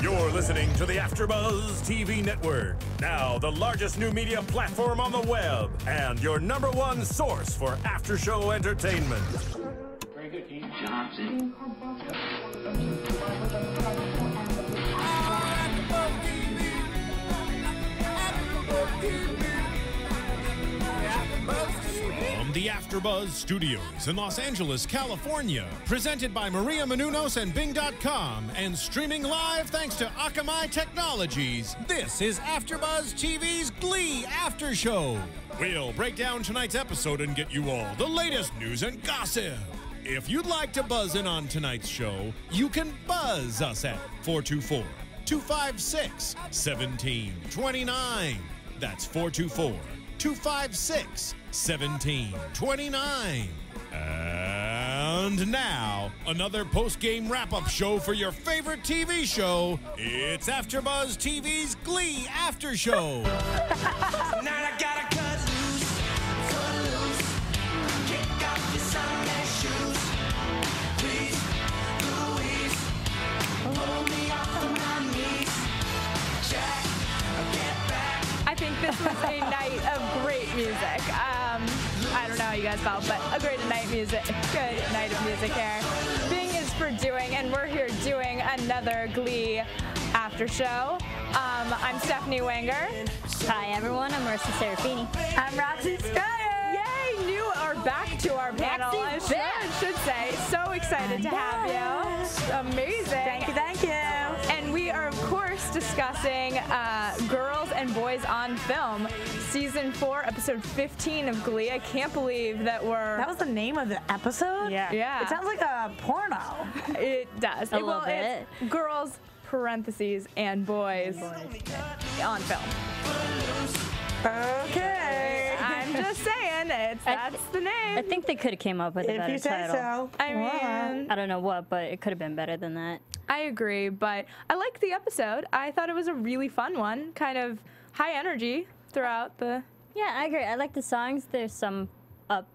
You're listening to the AFTERBUZZ TV network, now the largest new media platform on the web, and your #1 source for after-show entertainment. Very good, Keith Johnson. From the AFTERBUZZ Studios in Los Angeles, California, presented by Maria Menounos and Bing.com, and streaming live thanks to Akamai Technologies, this is AFTERBUZZ TV's Glee After Show. We'll break down tonight's episode and get you all the latest news and gossip. If you'd like to buzz in on tonight's show, you can buzz us at 424-256-1729. That's 424-256-1729. And now, another post-game wrap-up show for your favorite TV show. It's AFTERBUZZ TV's Glee After Show. Now I gotta cut loose, kick off your Sunday shoes. Please, Louise, pull me off of my knees. Jack, get back. I think this was a night of great music. I don't know how you guys felt, but a great night music. Good night of music here. Bing is for doing, and we're here doing another Glee after show. I'm Stephanie Wenger. Hi everyone, I'm Marisa Serafini. I'm Roxy. Striar. Yay! New or back to our panel. I should say. So excited to have you. Amazing. Thank you, thank you. And we are, of course, discussing Girls and Boys on Film, Season 4, Episode 15 of Glee. I can't believe that we're... That was the name of the episode? Yeah. It sounds like a porno. It does. A little bit. It's Girls, parentheses, and Boys on film. Okay. I'm just saying, that's the name. I think they could have came up with a If better you say title. so. I mean... I don't know what, but it could have been better than that. I agree, but I liked the episode. I thought it was a really fun one, kind of high energy throughout the... Yeah, I agree. I like the songs. There's some up,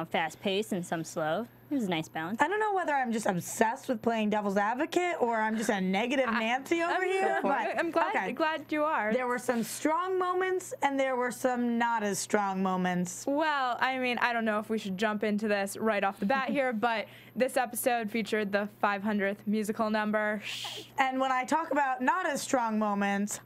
fast paced and some slow. It was a nice balance. I don't know whether I'm just obsessed with playing devil's advocate or I'm just a negative Nancy over here. But I'm glad, okay. glad you are. There were some strong moments and there were some not as strong moments. Well, I mean, I don't know if we should jump into this right off the bat here, but this episode featured the 500th musical number. And when I talk about not as strong moments,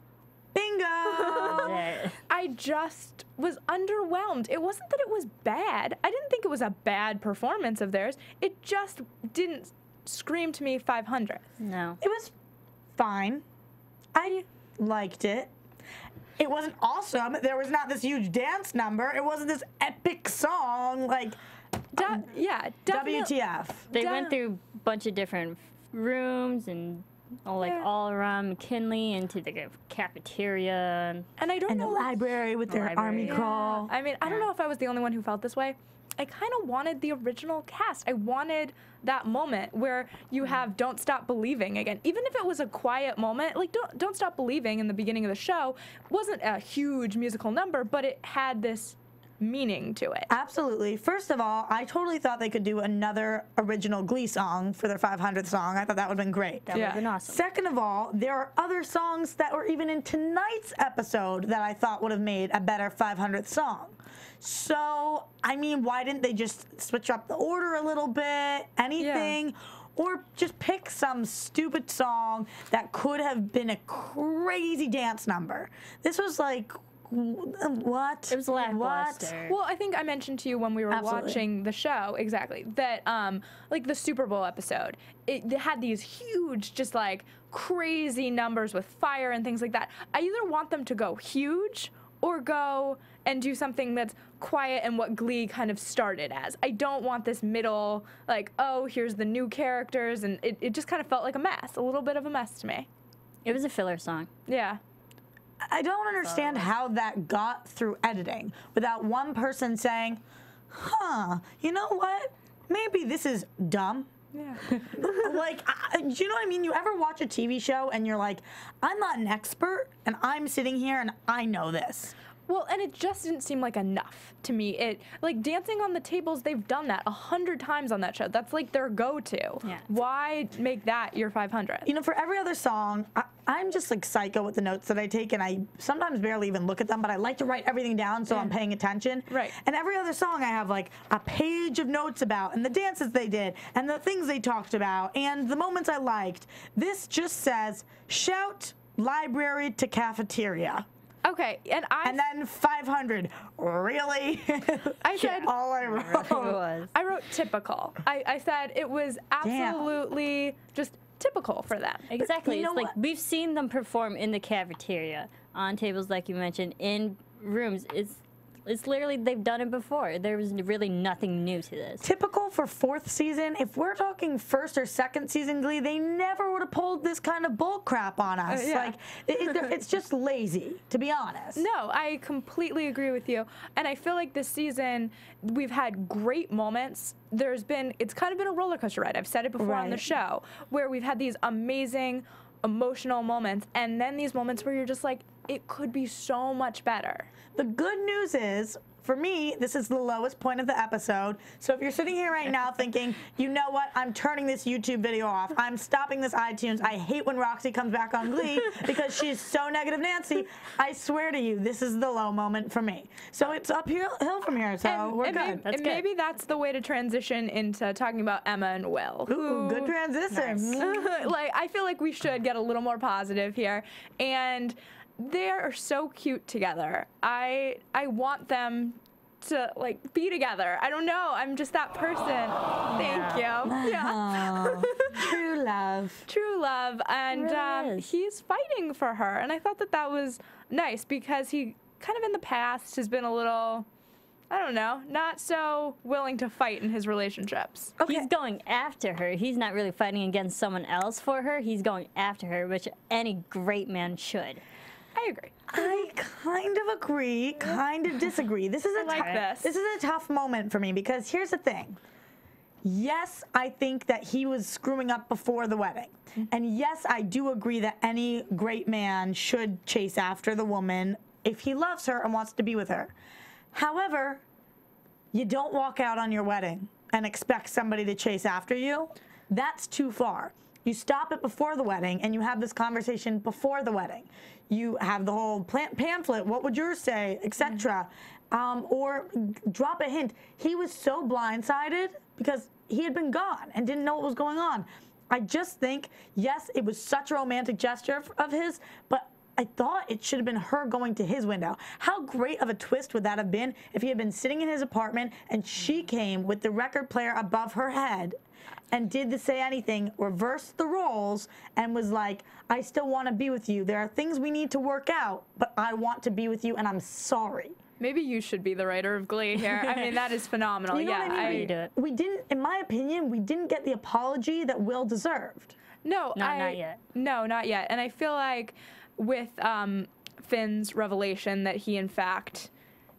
bingo! I just was underwhelmed. It wasn't that it was bad. I didn't think it was a bad performance of theirs. It just didn't scream to me 500. No. It was fine. I liked it. It wasn't awesome. There was not this huge dance number. It wasn't this epic song like Yeah, definitely. WTF. They went through a bunch of different rooms and all around McKinley into the cafeteria. And I don't And know. the library with their army crawl. I mean, I don't know if I was the only one who felt this way. I kind of wanted the original cast. I wanted that moment where you have Don't Stop Believing again. Even if it was a quiet moment, like Don't Stop Believing in the beginning of the show wasn't a huge musical number, but it had this meaning to it. Absolutely. First of all, I totally thought they could do another original Glee song for their 500th song. I thought that would have been great. That would have been awesome. Second of all, there are other songs that were even in tonight's episode that I thought would have made a better 500th song. So, I mean, why didn't they just switch up the order a little bit? Anything? Or just pick some stupid song that could have been a crazy dance number. This was like, what? It was lackluster. Well, I think I mentioned to you when we were watching the show, exactly, that like the Super Bowl episode, it had these huge, just like crazy numbers with fire and things like that. I either want them to go huge or go and do something that's quiet and what Glee kind of started as. I don't want this middle, like, oh, here's the new characters, and it just kind of felt like a mess, a little bit of a mess to me. It was a filler song. Yeah. I don't understand how that got through editing without one person saying, huh, you know what? Maybe this is dumb. Yeah. Like, do you know what I mean? You ever watch a TV show and you're like, I'm not an expert and I'm sitting here and I know this. Well, and it just didn't seem like enough to me. It like dancing on the tables, they've done that 100 times on that show. That's like their go-to. Yeah. Why make that your 500? You know, for every other song, I'm just like psycho with the notes that I take, and I sometimes barely even look at them, but I like to write everything down so I'm paying attention. Right. And every other song I have like a page of notes about, and the dances they did, and the things they talked about, and the moments I liked. This just says, shout library to cafeteria. Okay, and then 500. Really? I said all I wrote. I wrote typical. I said it was absolutely just typical for them. Exactly. You know It's like what? we've seen them perform in the cafeteria, on tables like you mentioned, in rooms. It's literally, they've done it before. There was really nothing new to this. Typical for 4th season. If we're talking 1st or 2nd season Glee, they never would have pulled this kind of bull crap on us. Yeah. Like, it's just lazy, to be honest. No, I completely agree with you. And I feel like this season, we've had great moments. It's kind of been a roller coaster ride. I've said it before on the Right. show, where we've had these amazing emotional moments, and then these moments where you're just like, it could be so much better. The good news is, for me, this is the lowest point of the episode. So if you're sitting here right now thinking, you know what, I'm turning this YouTube video off. I'm stopping this iTunes. I hate when Roxy comes back on Glee because she's so negative Nancy. I swear to you, this is the low moment for me. So it's uphill from here, so we're good. And maybe that's the way to transition into talking about Emma and Will. Ooh, good transition. Like, I feel like we should get a little more positive here. And they are so cute together. I want them to like be together. I don't know. I'm just that person. Thank you. Yeah. Oh, true love. True love. And Really is. he's fighting for her. And I thought that was nice because he kind of in the past has been a little, I don't know, not so willing to fight in his relationships. He's going after her. He's not really fighting against someone else for her. He's going after her, which any great man should. I agree. I kind of agree, kind of disagree. This is this. is a tough moment for me because here's the thing. Yes, I think that he was screwing up before the wedding. And yes, I do agree that any great man should chase after the woman if he loves her and wants to be with her. However, you don't walk out on your wedding and expect somebody to chase after you. That's too far. You stop it before the wedding and you have this conversation before the wedding. You have the whole pamphlet, what would yours say, etc. Or drop a hint. He was so blindsided because he had been gone and didn't know what was going on. I just think, yes, it was such a romantic gesture of his, but I thought it should have been her going to his window. How great of a twist would that have been if he had been sitting in his apartment and she came with the record player above her head and did the Say Anything, reversed the roles, and was like, I still want to be with you. There are things we need to work out, but I want to be with you, and I'm sorry. Maybe you should be the writer of Glee here. I mean, that is phenomenal. You know what I mean? You do it. We didn't, in my opinion, we didn't get the apology that Will deserved. No, not yet. No, not yet. And I feel like with Finn's revelation that he, in fact,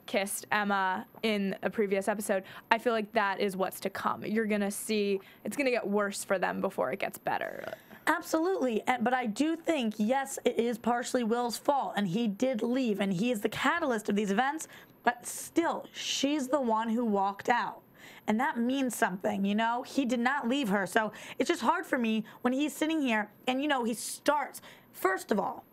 kissed Emma in a previous episode, I feel like that is what's to come. You're going to see, it's going to get worse for them before it gets better. Absolutely, but I do think, yes, it is partially Will's fault, and he did leave, and he is the catalyst of these events, but still, she's the one who walked out. And that means something, you know? He did not leave her, so it's just hard for me when he's sitting here, and, you know, he starts, first of all,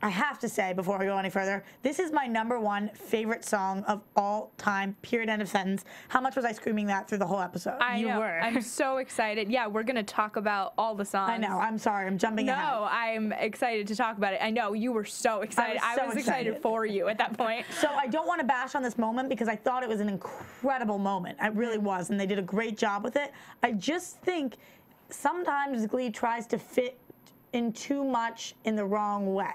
I have to say, before we go any further, this is my #1 favorite song of all time, period, end of sentence. How much was I screaming that through the whole episode? I know. were. I'm so excited. Yeah, we're going to talk about all the songs. I know. I'm sorry. I'm jumping ahead. No, I'm excited to talk about it. I know you were so excited. I was excited for you at that point. So I don't want to bash on this moment because I thought it was an incredible moment. It really was, and they did a great job with it. I just think sometimes Glee tries to fit in too much in the wrong way.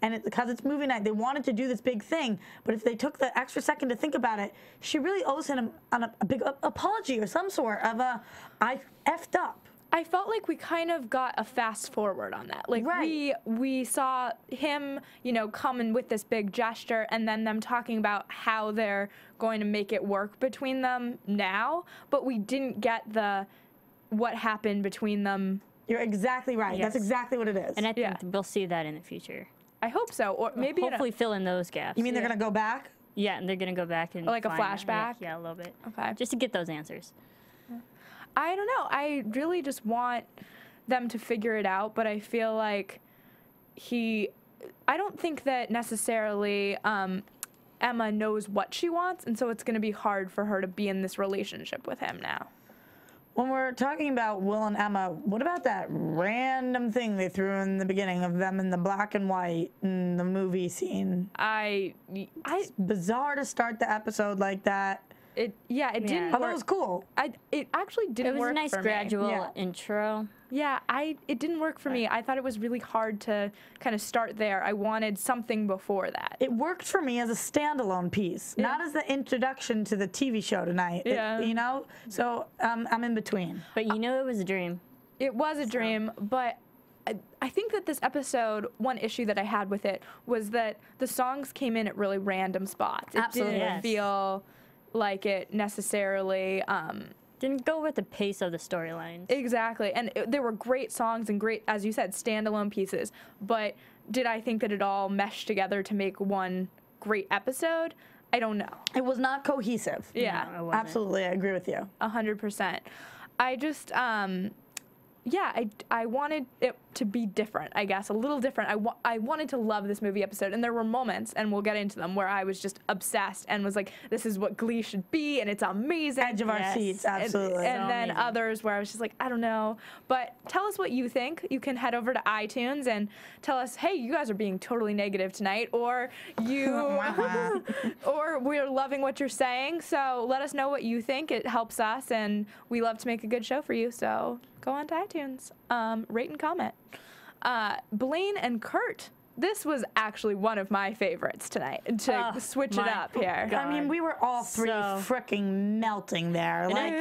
And because it's movie night, they wanted to do this big thing, but if they took the extra second to think about it, she really owes him a big apology or some sort of I effed up. I felt like we kind of got a fast forward on that. Like we saw him, you know, come in with this big gesture and then them talking about how they're going to make it work between them now, but we didn't get what happened between them. You're exactly right. Yes. That's exactly what it is. And I think we'll see that in the future. I hope so, or maybe Hopefully fill in those gaps. You mean they're gonna go back? Yeah, and they're gonna go back and like a find out. flashback? Yeah, a little bit. Okay. Just to get those answers. I don't know. I really just want them to figure it out, but I feel like I don't think that necessarily Emma knows what she wants, and so it's going to be hard for her to be in this relationship with him now. When we're talking about Will and Emma, what about that random thing they threw in the beginning of them in the black and white in the movie scene? It's bizarre to start the episode like that. It didn't Although work. it was cool. It actually didn't work It was a nice for me. gradual intro. Yeah, it didn't work for me. I thought it was really hard to kind of start there. I wanted something before that. It worked for me as a standalone piece, not as the introduction to the TV show tonight. Yeah. You know? So I'm in between. But you know it was a dream. It was a dream, but I think that this episode, one issue that I had with it was that the songs came in at really random spots. It Absolutely. didn't Yes. feel like it necessarily... Didn't go with the pace of the storylines. Exactly. And there were great songs and great, as you said, standalone pieces. But did I think that it all meshed together to make one great episode? I don't know. It was not cohesive. Yeah. No, it wasn't. Absolutely, I agree with you. 100%. I just, I wanted it to be different, I guess, a little different. I wanted to love this movie episode, and there were moments, and we'll get into them, where I was just obsessed and was like, this is what Glee should be, and it's amazing. Edge of our seats, absolutely. And So then amazing. others where I was just like, I don't know. But tell us what you think. You can head over to iTunes and tell us, hey, you guys are being totally negative tonight, or or we're loving what you're saying. So let us know what you think. It helps us, and we love to make a good show for you. So go on to iTunes, rate and comment. Blaine and Kurt. This was actually one of my favorites tonight, to switch it my up here. I mean, we were all three So- freaking melting there. Like,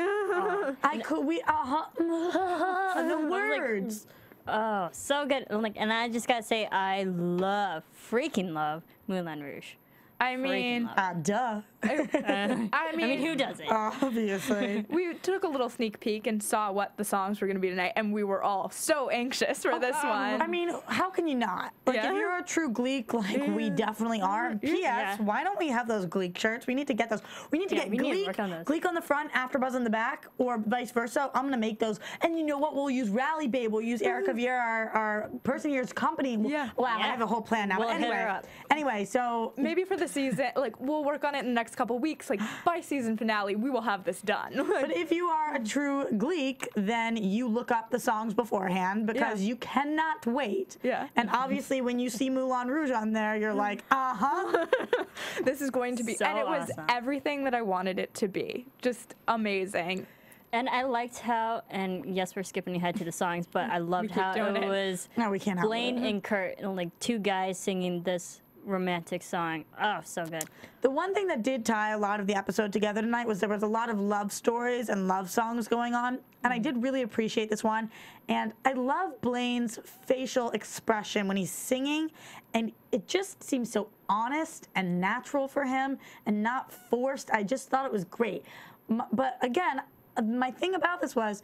the words. Oh, so good. And I just gotta say, I freaking love Moulin Rouge. I mean, Duh. I mean, who doesn't? Obviously. we took a little sneak peek and saw what the songs were going to be tonight, and we were all so anxious for this one. I mean, how can you not? Like, Yeah. if you're a true Glee, like we definitely are. P.S. Yeah. Why don't we have those Glee shirts? We need to get those. We need to get we need to Glee, work on those. Glee on the front, AFTERBUZZ on the back, or vice versa. I'm gonna make those. And you know what? We'll use Rally Babe. We'll use Erica Vieira, our person here's company. Yeah. Wow, I Yeah. have a whole plan now. We'll But hit her anyway, up. anyway, so Maybe for the season, like, we'll work on it in the next couple weeks. Like, by season finale, we will have this done. But if you are a true Gleek, then you look up the songs beforehand because Yeah. you cannot wait. Yeah. And obviously, when you see Moulin Rouge on there, you're like, This is going to be, So and it was awesome. everything that I wanted it to be. Just amazing. And I liked how, and yes, we're skipping ahead to the songs, but I loved keep how doing it it. was No, we can't help Blaine it. and Kurt, and like two guys singing this romantic song. Oh, so good. The one thing that did tie a lot of the episode together tonight was there was a lot of love stories and love songs going on. And I did really appreciate this one. And I love Blaine's facial expression when he's singing. And it just seems so honest and natural for him and not forced. I just thought it was great. But again, my thing about this was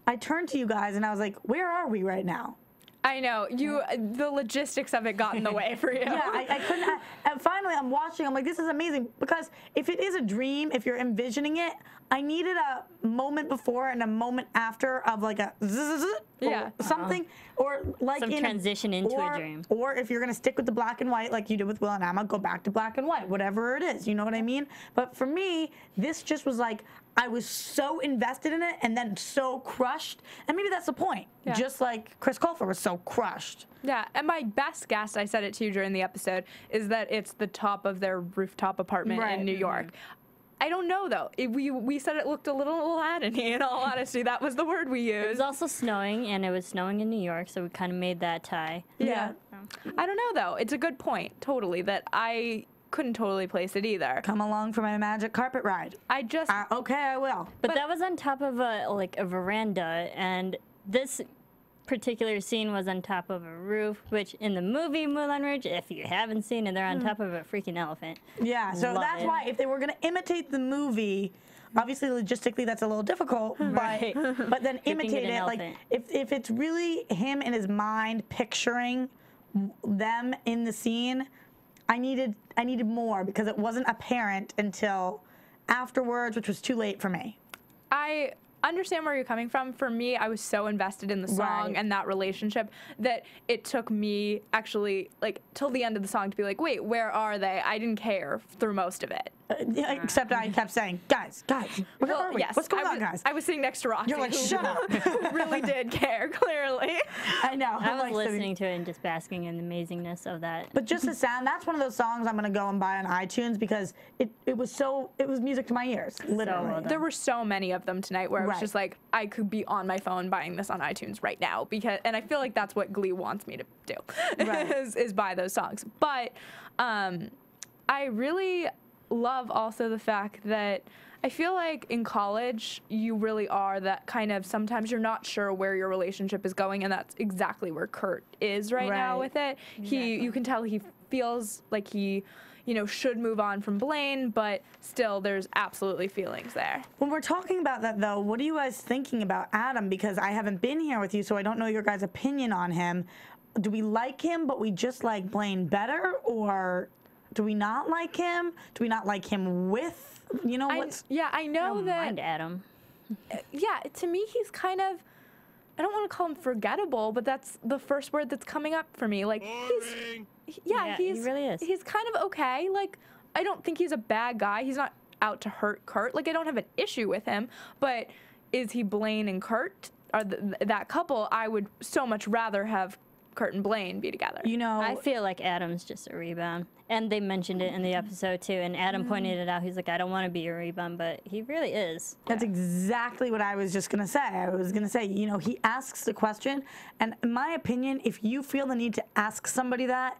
I turned to you guys and I was like, where are we right now? I know, the logistics of it got in the way for you. Yeah, I couldn't. And finally, I'm watching. I'm like, this is amazing because if it is a dream, if you're envisioning it, I needed a moment before and a moment after of like a zzz, Yeah. or something, or like Some in transition into a or- dream. Or if you're gonna stick with the black and white like you did with Will and Emma, go back to black and white, whatever it is. You know what I mean? But for me, this just was like I was so invested in it and then so crushed, and maybe that's the point. Yeah. Just like Chris Colfer was so crushed. Yeah, and my best guess, I said it to you during the episode, is that it's the top of their rooftop apartment Right. in New York. I don't know, though. We said it looked a little Aladdin-y, in all honesty. That was the word we It was used. also snowing, and it was snowing in New York, so we kind of made that tie. Yeah. I don't know, though. It's a good point, totally, that I couldn't totally place it either. Come along for my magic carpet ride. I just... Okay, I will. But that was on top of a veranda, and this particular scene was on top of a roof, which in the movie Moulin Rouge, if you haven't seen it, they're on top of a freaking elephant. Yeah, so Love that's it. why if they were going to imitate the movie, obviously logistically that's a little difficult, Right. but then If you can get imitate an it like elephant. if it's really him in his mind picturing them in the scene, I needed more because it wasn't apparent until afterwards, which was too late for me. I understand where you're coming from. For me, I was so invested in the song and that relationship that it took me actually like till the end of the song to be like, wait, where are they? I didn't care through most of it. Except I kept saying, guys, where are we? Yes, What's going on, guys? I was sitting next to Roxy. You're like, shut up. Who really did care, clearly. I know. I was listening to it and just basking in the amazingness of that. But just the sound, that's one of those songs I'm going to go and buy on iTunes because it was music to my ears, literally. well There were so many of them tonight where it was just like, I could be on my phone buying this on iTunes right now and I feel like that's what Glee wants me to do, is buy those songs. But I really love also the fact that I feel like in college you really are that kind of, sometimes you're not sure where your relationship is going, and that's exactly where Kurt is right now with it. You can tell he feels like he, you know, should move on from Blaine, but still there's absolutely feelings there. When we're talking about that though, what are you guys thinking about Adam? Because I haven't been here with you, so I don't know your guys' opinion on him. Do we like him but we just like Blaine better, or do we not like him? Do we not like him with, you know, what's... I know that... Mind Adam. Yeah, to me, he's kind of... I don't want to call him forgettable, but that's the first word that's coming up for me. Like, He really is. He's kind of okay. Like, I don't think he's a bad guy. He's not out to hurt Kurt. Like, I don't have an issue with him. But is he Blaine and Kurt? Or that couple? I would so much rather have Kurt and Blaine be together. You know, I feel like Adam's just a rebound. And they mentioned it in the episode too, and Adam pointed it out. He's like, I don't want to be a rebound, but he really is. That's exactly what I was just going to say. I was going to say, you know, he asks the question, and in my opinion, if you feel the need to ask somebody that,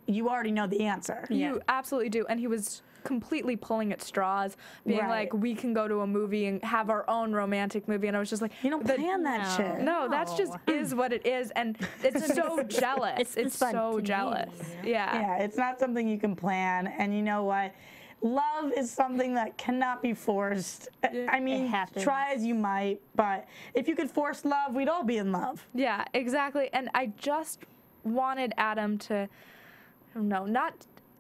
you already know the answer. You absolutely do. And he was completely pulling at straws, being like, we can go to a movie and have our own romantic movie. And I was just like, you don't plan that shit. No, that's just is what it is. And it's so jealous. It's so jealous. Yeah, it's not something you can plan. And you know what? Love is something that cannot be forced. I mean, try as you might, but if you could force love, we'd all be in love. Yeah, exactly. And I just wanted Adam to, I don't know,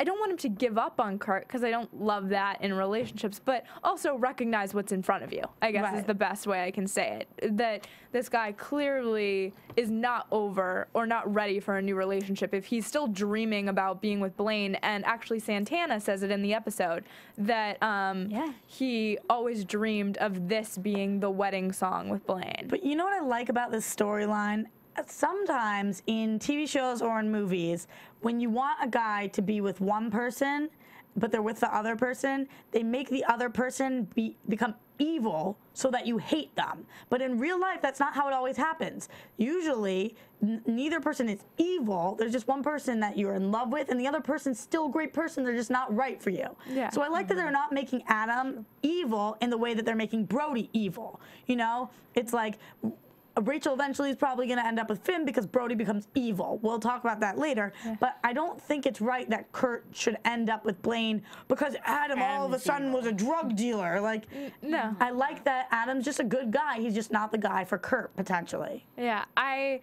I don't want him to give up on Kurt because I don't love that in relationships, but also recognize what's in front of you, I guess is the best way I can say it. That this guy clearly is not over or not ready for a new relationship if he's still dreaming about being with Blaine. And actually Santana says it in the episode that he always dreamed of this being the wedding song with Blaine. But you know what I like about this storyline? Sometimes in TV shows or in movies, when you want a guy to be with one person, but they're with the other person, they make the other person become evil so that you hate them. But in real life, that's not how it always happens. Usually, neither person is evil. There's just one person that you're in love with, and the other person's still a great person. They're just not right for you. Yeah. So I like that they're not making Adam evil in the way that they're making Brody evil. You know, it's like... Rachel eventually is probably going to end up with Finn because Brody becomes evil. We'll talk about that later. But I don't think it's right that Kurt should end up with Blaine because Adam all of a sudden was a drug dealer. Like, no. I like that Adam's just a good guy. He's just not the guy for Kurt, potentially. Yeah, I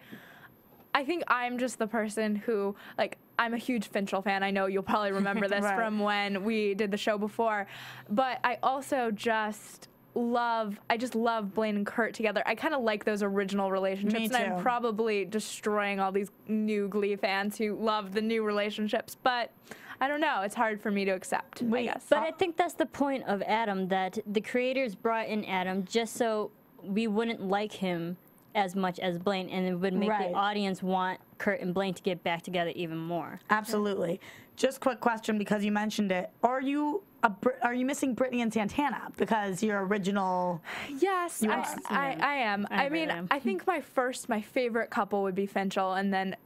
think I'm just the person who, like, I'm a huge Finchel fan. I know you'll probably remember this from when we did the show before. But I also just... I just love Blaine and Kurt together. I kind of like those original relationships. Me too. And I'm probably destroying all these new Glee fans who love the new relationships, but I don't know. It's hard for me to accept, I guess. But I think that's the point of Adam, that the creators brought in Adam just so we wouldn't like him as much as Blaine, and it would make the audience want Kurt and Blaine to get back together even more. Absolutely. Just quick question, because you mentioned it. Are you missing Brittany and Santana because your original? Yes, I am. I mean, I think my favorite couple would be Finchel, and then,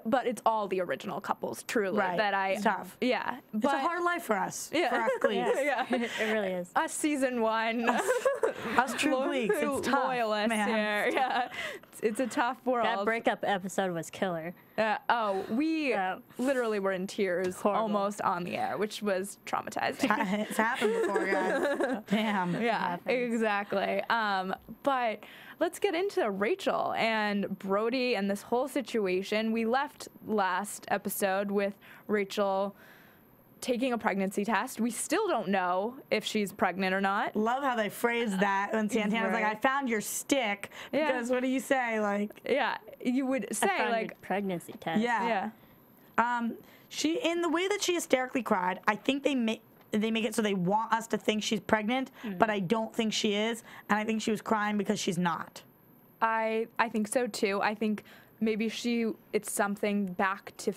but it's all the original couples, truly. It's tough. Yeah, it's a hard life for us. Yeah, for us Glees. It really is. Us season one. Us true Glees. It's tough, loyalists man. Here. Yeah, it's a tough world. That breakup episode was killer. We literally were in tears almost on the air, which was traumatizing. It's happened before, guys. Damn. Yeah, exactly. But let's get into Rachel and Brody and this whole situation. We left last episode with Rachel taking a pregnancy test. We still don't know if she's pregnant or not. Love how they phrased that when Santana's like, I found your stick. Yeah. Because what do you say? Like, Yeah, you would say I found like, your pregnancy test. yeah. yeah, She, in the way that she hysterically cried, I think they make it so they want us to think she's pregnant, but I don't think she is, and I think she was crying because she's not. I think so too. I think maybe it's something back to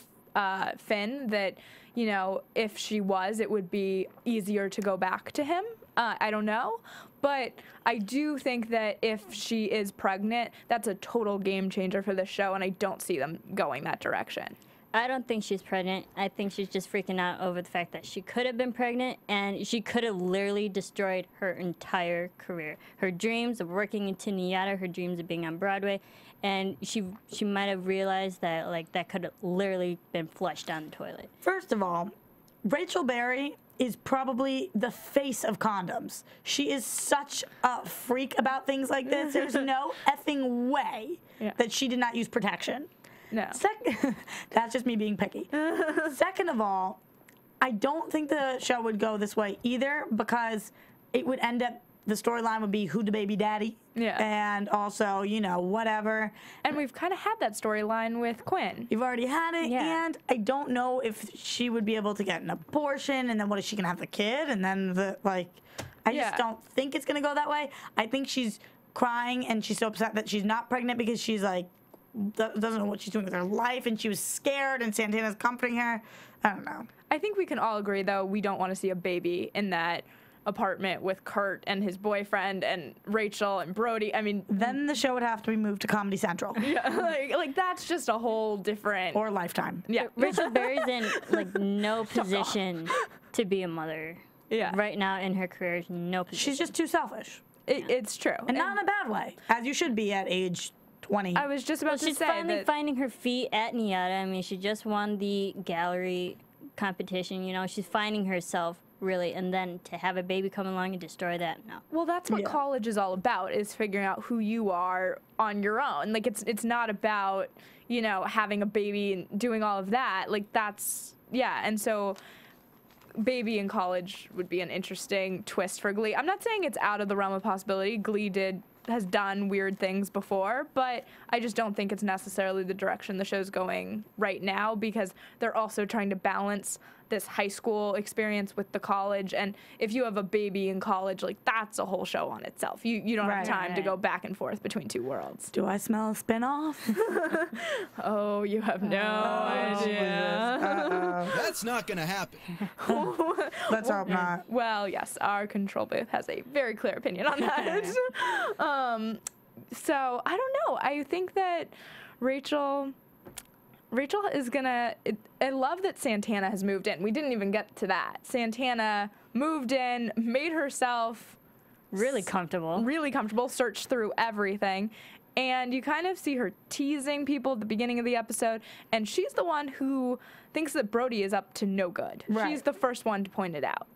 Finn that, you know, if she was, it would be easier to go back to him. I don't know. But I do think that if she is pregnant, that's a total game changer for the show, and I don't see them going that direction. I don't think she's pregnant. I think she's just freaking out over the fact that she could have been pregnant and she could have literally destroyed her entire career. Her dreams of working in Tinniata, her dreams of being on Broadway, and she might have realized that like that could have literally been flushed down the toilet. First of all, Rachel Berry is probably the face of condoms. She is such a freak about things like this. There's no effing way that she did not use protection. No. That's just me being picky. Second of all, I don't think the show would go this way either, because it would end up, the storyline would be who the baby daddy. Yeah. And also, you know, whatever. And we've kind of had that storyline with Quinn. You've already had it, Yeah. and I don't know if she would be able to get an abortion, and then what is she gonna have the kid, and then I Yeah. just don't think it's gonna go that way. I think she's crying and she's so upset that she's not pregnant because she's like, doesn't know what she's doing with her life, and she was scared, and Santana's comforting her. I don't know. I think we can all agree, though, we don't want to see a baby in that apartment with Kurt and his boyfriend and Rachel and Brody. I mean, Then the show would have to be moved to Comedy Central yeah, like that's just a whole different. or Lifetime. Yeah, Rachel Berry's in like no position to be a mother. Yeah. Right now in her career, no position. She's just too selfish, it's true. and not in a bad way, as you should be at age 20. I was just about to She's say finally that. finding her feet at NIATA. I mean, she just won the gallery competition. You know, she's finding herself really, and then to have a baby come along and destroy that, no. Well, that's what Yeah. college is all about, is figuring out who you are on your own. Like, it's not about, you know, having a baby and doing all of that. Like, that's, yeah. And so baby in college would be an interesting twist for Glee. I'm not saying it's out of the realm of possibility. Glee has done weird things before, but I just don't think it's necessarily the direction the show's going right now, because they're also trying to balance this high school experience with the college. And if you have a baby in college, like, that's a whole show on itself. You don't have Right. time to go back and forth between two worlds. Do I smell a spinoff? Oh, you have no idea. That's not gonna happen. Let's hope not. Well, yes, our control booth has a very clear opinion on that. So I don't know. I think that Rachel is gonna. I love that Santana has moved in. We didn't even get to that. Santana moved in, made herself Really comfortable. searched through everything. And you kind of see her teasing people at the beginning of the episode, and she's the one who thinks that Brody is up to no good. Right. She's the first one to point it out.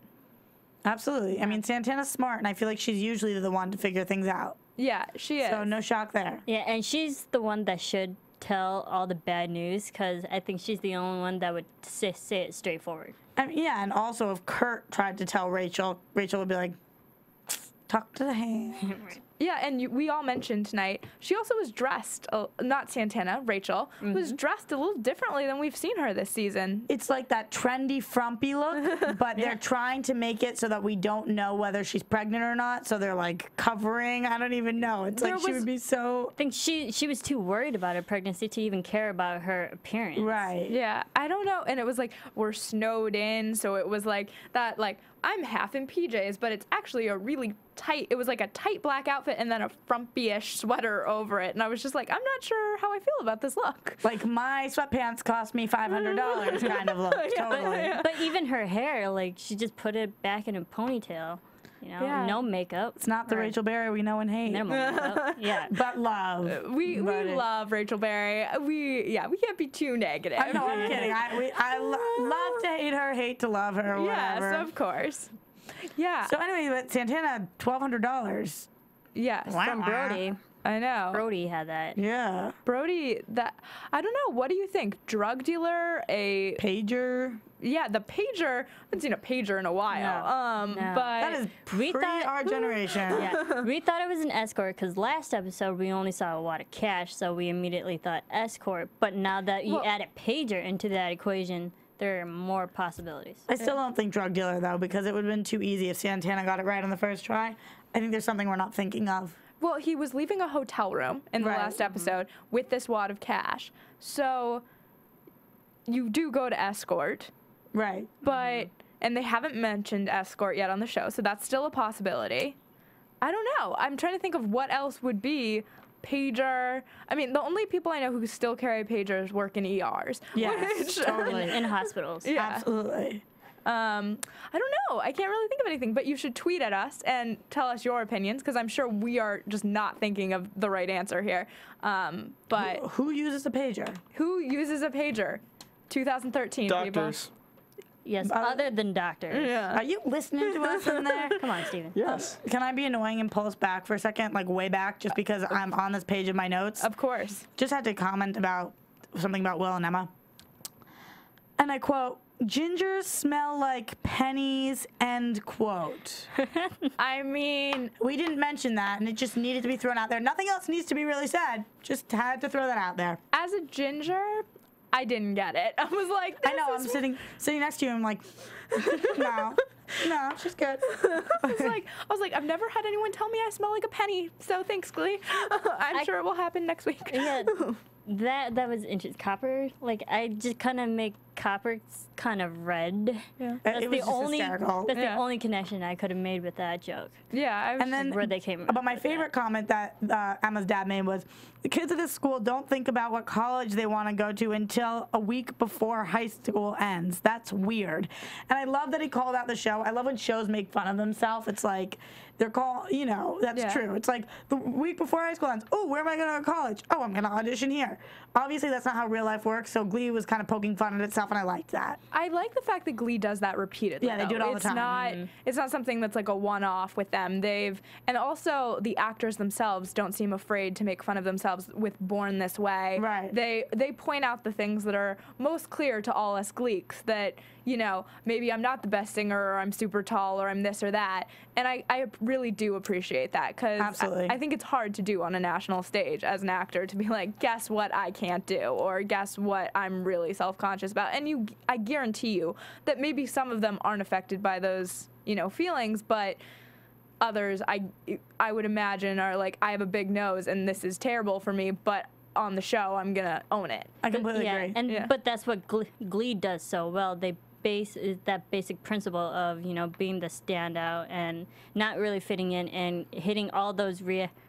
Absolutely. I mean, Santana's smart, and I feel like she's usually the one to figure things out. Yeah, she is. So no shock there. Yeah, and she's the one that should tell all the bad news, because I think she's the only one that would say it straightforward. I mean, yeah, and also if Kurt tried to tell Rachel, Rachel would be like, talk to the hand. Yeah, and we all mentioned tonight, she also was dressed, not Santana, Rachel, was dressed a little differently than we've seen her this season. It's like that trendy, frumpy look, but they're trying to make it so that we don't know whether she's pregnant or not. So they're like covering. I don't even know. It's like she would be so. I think she was too worried about her pregnancy to even care about her appearance. Right. Yeah, I don't know. And it was like, we're snowed in, so it was like that, like, I'm half in PJs, but it's actually a really tight, it was like a tight black outfit and then a frumpy-ish sweater over it. And I was just like, I'm not sure how I feel about this look. Like my sweatpants cost me $500 kind of look. Yeah, Totally. yeah. But even her hair, like, she just put it back in a ponytail. You know, Yeah. no makeup. It's not the Rachel Berry we know and hate. Minimal makeup. Yeah. But love. We love Rachel Berry. We can't be too negative. No, I'm kidding. Love to hate her, hate to love her, whatever. Yes, of course. Yeah. So anyway, but Santana, $1,200. yes. Wow. From Brody. I know. Brody had that. Yeah. Brody, that I don't know. What do you think? Drug dealer, a Pager. yeah, the pager. I haven't seen a pager in a while. No. But That is We pre thought- our generation. Yeah, we thought it was an escort because last episode we only saw a lot of cash, so we immediately thought escort. But now that you Well- add a pager into that equation, there are more possibilities. I still don't think drug dealer though, because it would have been too easy if Santana got it right on the first try. I think there's something we're not thinking of. well, he was leaving a hotel room in the Right. last episode with this wad of cash. So you do go to escort, Right. but and they haven't mentioned escort yet on the show, so that's still a possibility. I don't know. I'm trying to think of what else would be pager. I mean, the only people I know who still carry pagers work in ERs. Yes, which- totally. In hospitals. Yeah. Absolutely. I don't know. I can't really think of anything, but you should tweet at us and tell us your opinions because I'm sure we are just not thinking of the right answer here. But Who uses a pager? who uses a pager? 2013 Doctors. Yes, other than doctors. people. Yeah. Are you listening to us in there? Come on, Steven. Yes. Can I be annoying and pull us back for a second, like way back, just because I'm on this page of my notes? Of course. Just had to comment about something about Will and Emma. And I quote, "Gingers smell like pennies," end quote. I mean, We didn't mention that, and it just needed to be thrown out there. Nothing else needs to be really said. Just had to throw that out there. as a ginger, I didn't get it. I was like, I know, I'm this is sitting next to you, I'm like, no, she's good. I was like, I've never had anyone tell me I smell like a penny. So thanks, Glee. I'm sure it will happen next week. Yeah, that was interesting. Copper, like I just kind of make copper kind of red. Yeah. It was just hysterical. That's Yeah. the only connection I could have made with that joke. Yeah, I was And then, where they came but my with favorite comment that Emma's dad made was, "The kids at this school don't think about what college they want to go to until a week before high school ends. That's weird." And I love that he called out the show. I love when shows make fun of themselves. It's like they're that's Yeah. true. It's like the week before high school ends. Oh, where am I going to go to college? Oh, I'm going to audition here. Obviously, that's not how real life works. So Glee was kind of poking fun at itself, and I liked that. I like the fact that Glee does that repeatedly. Yeah, they do it all the it's time. It's not something that's like a one-off with them. And also the actors themselves don't seem afraid to make fun of themselves with Born This Way. Right. They point out the things that are most clear to all us Gleeks, that maybe I'm not the best singer, or I'm super tall, or I'm this or that. And I really do appreciate that, because Absolutely. I think it's hard to do on a national stage as an actor, to be like, guess what I can't do, or guess what I'm really self-conscious about. And I guarantee you that maybe some of them aren't affected by those, feelings, but others, I would imagine, are like, I have a big nose and this is terrible for me, but on the show I'm gonna own it. I completely yeah, agree. and but that's what Glee does so well. They base is that basic principle of being the standout and not really fitting in and hitting all those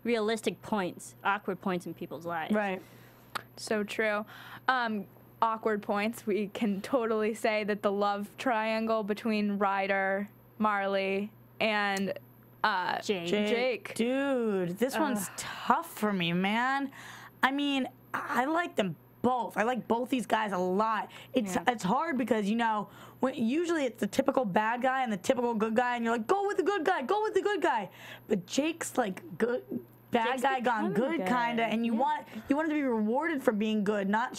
realistic points, awkward points in people's lives. Right. So true. Awkward points. We can totally say that the love triangle between Ryder, Marley, and Jake. Dude, this one's tough for me, man. I mean, I like them both. I like both these guys a lot. It's hard because usually it's the typical bad guy and the typical good guy, and you're like, go with the good guy, go with the good guy. But Jake's like bad Jake's guy gone becoming good, good. kinda, and you want him to be rewarded for being good, not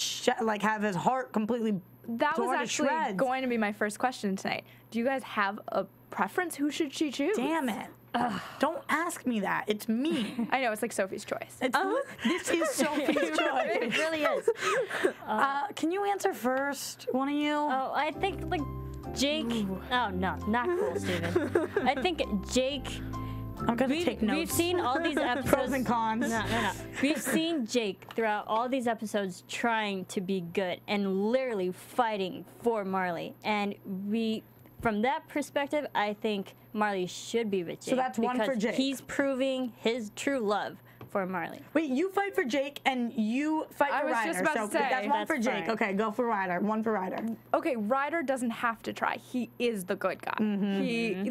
have his heart completely That was torn to actually shreds. going to be my first question tonight. Do you guys have a preference? Who should she choose? Damn it. Don't ask me that. It's me. I know, it's like Sophie's Choice. This is Sophie's choice. It really is. Can you answer first, one of you? Oh, I think like Jake. Oh no, not cool, Steven. I think Jake. I'm gonna take notes. We've seen all these episodes. Pros and cons. No. We've seen Jake throughout all these episodes trying to be good and literally fighting for Marley. And from that perspective, I think Marley should be with Jake. So that's one for because Jake. He's proving his true love for Marley. Wait, you fight for Jake and you fight I for was Ryder. just about to so say. that's one That's for Jake. fine. Okay, go for Ryder. One for Ryder. Okay, Ryder doesn't have to try. He is the good guy. He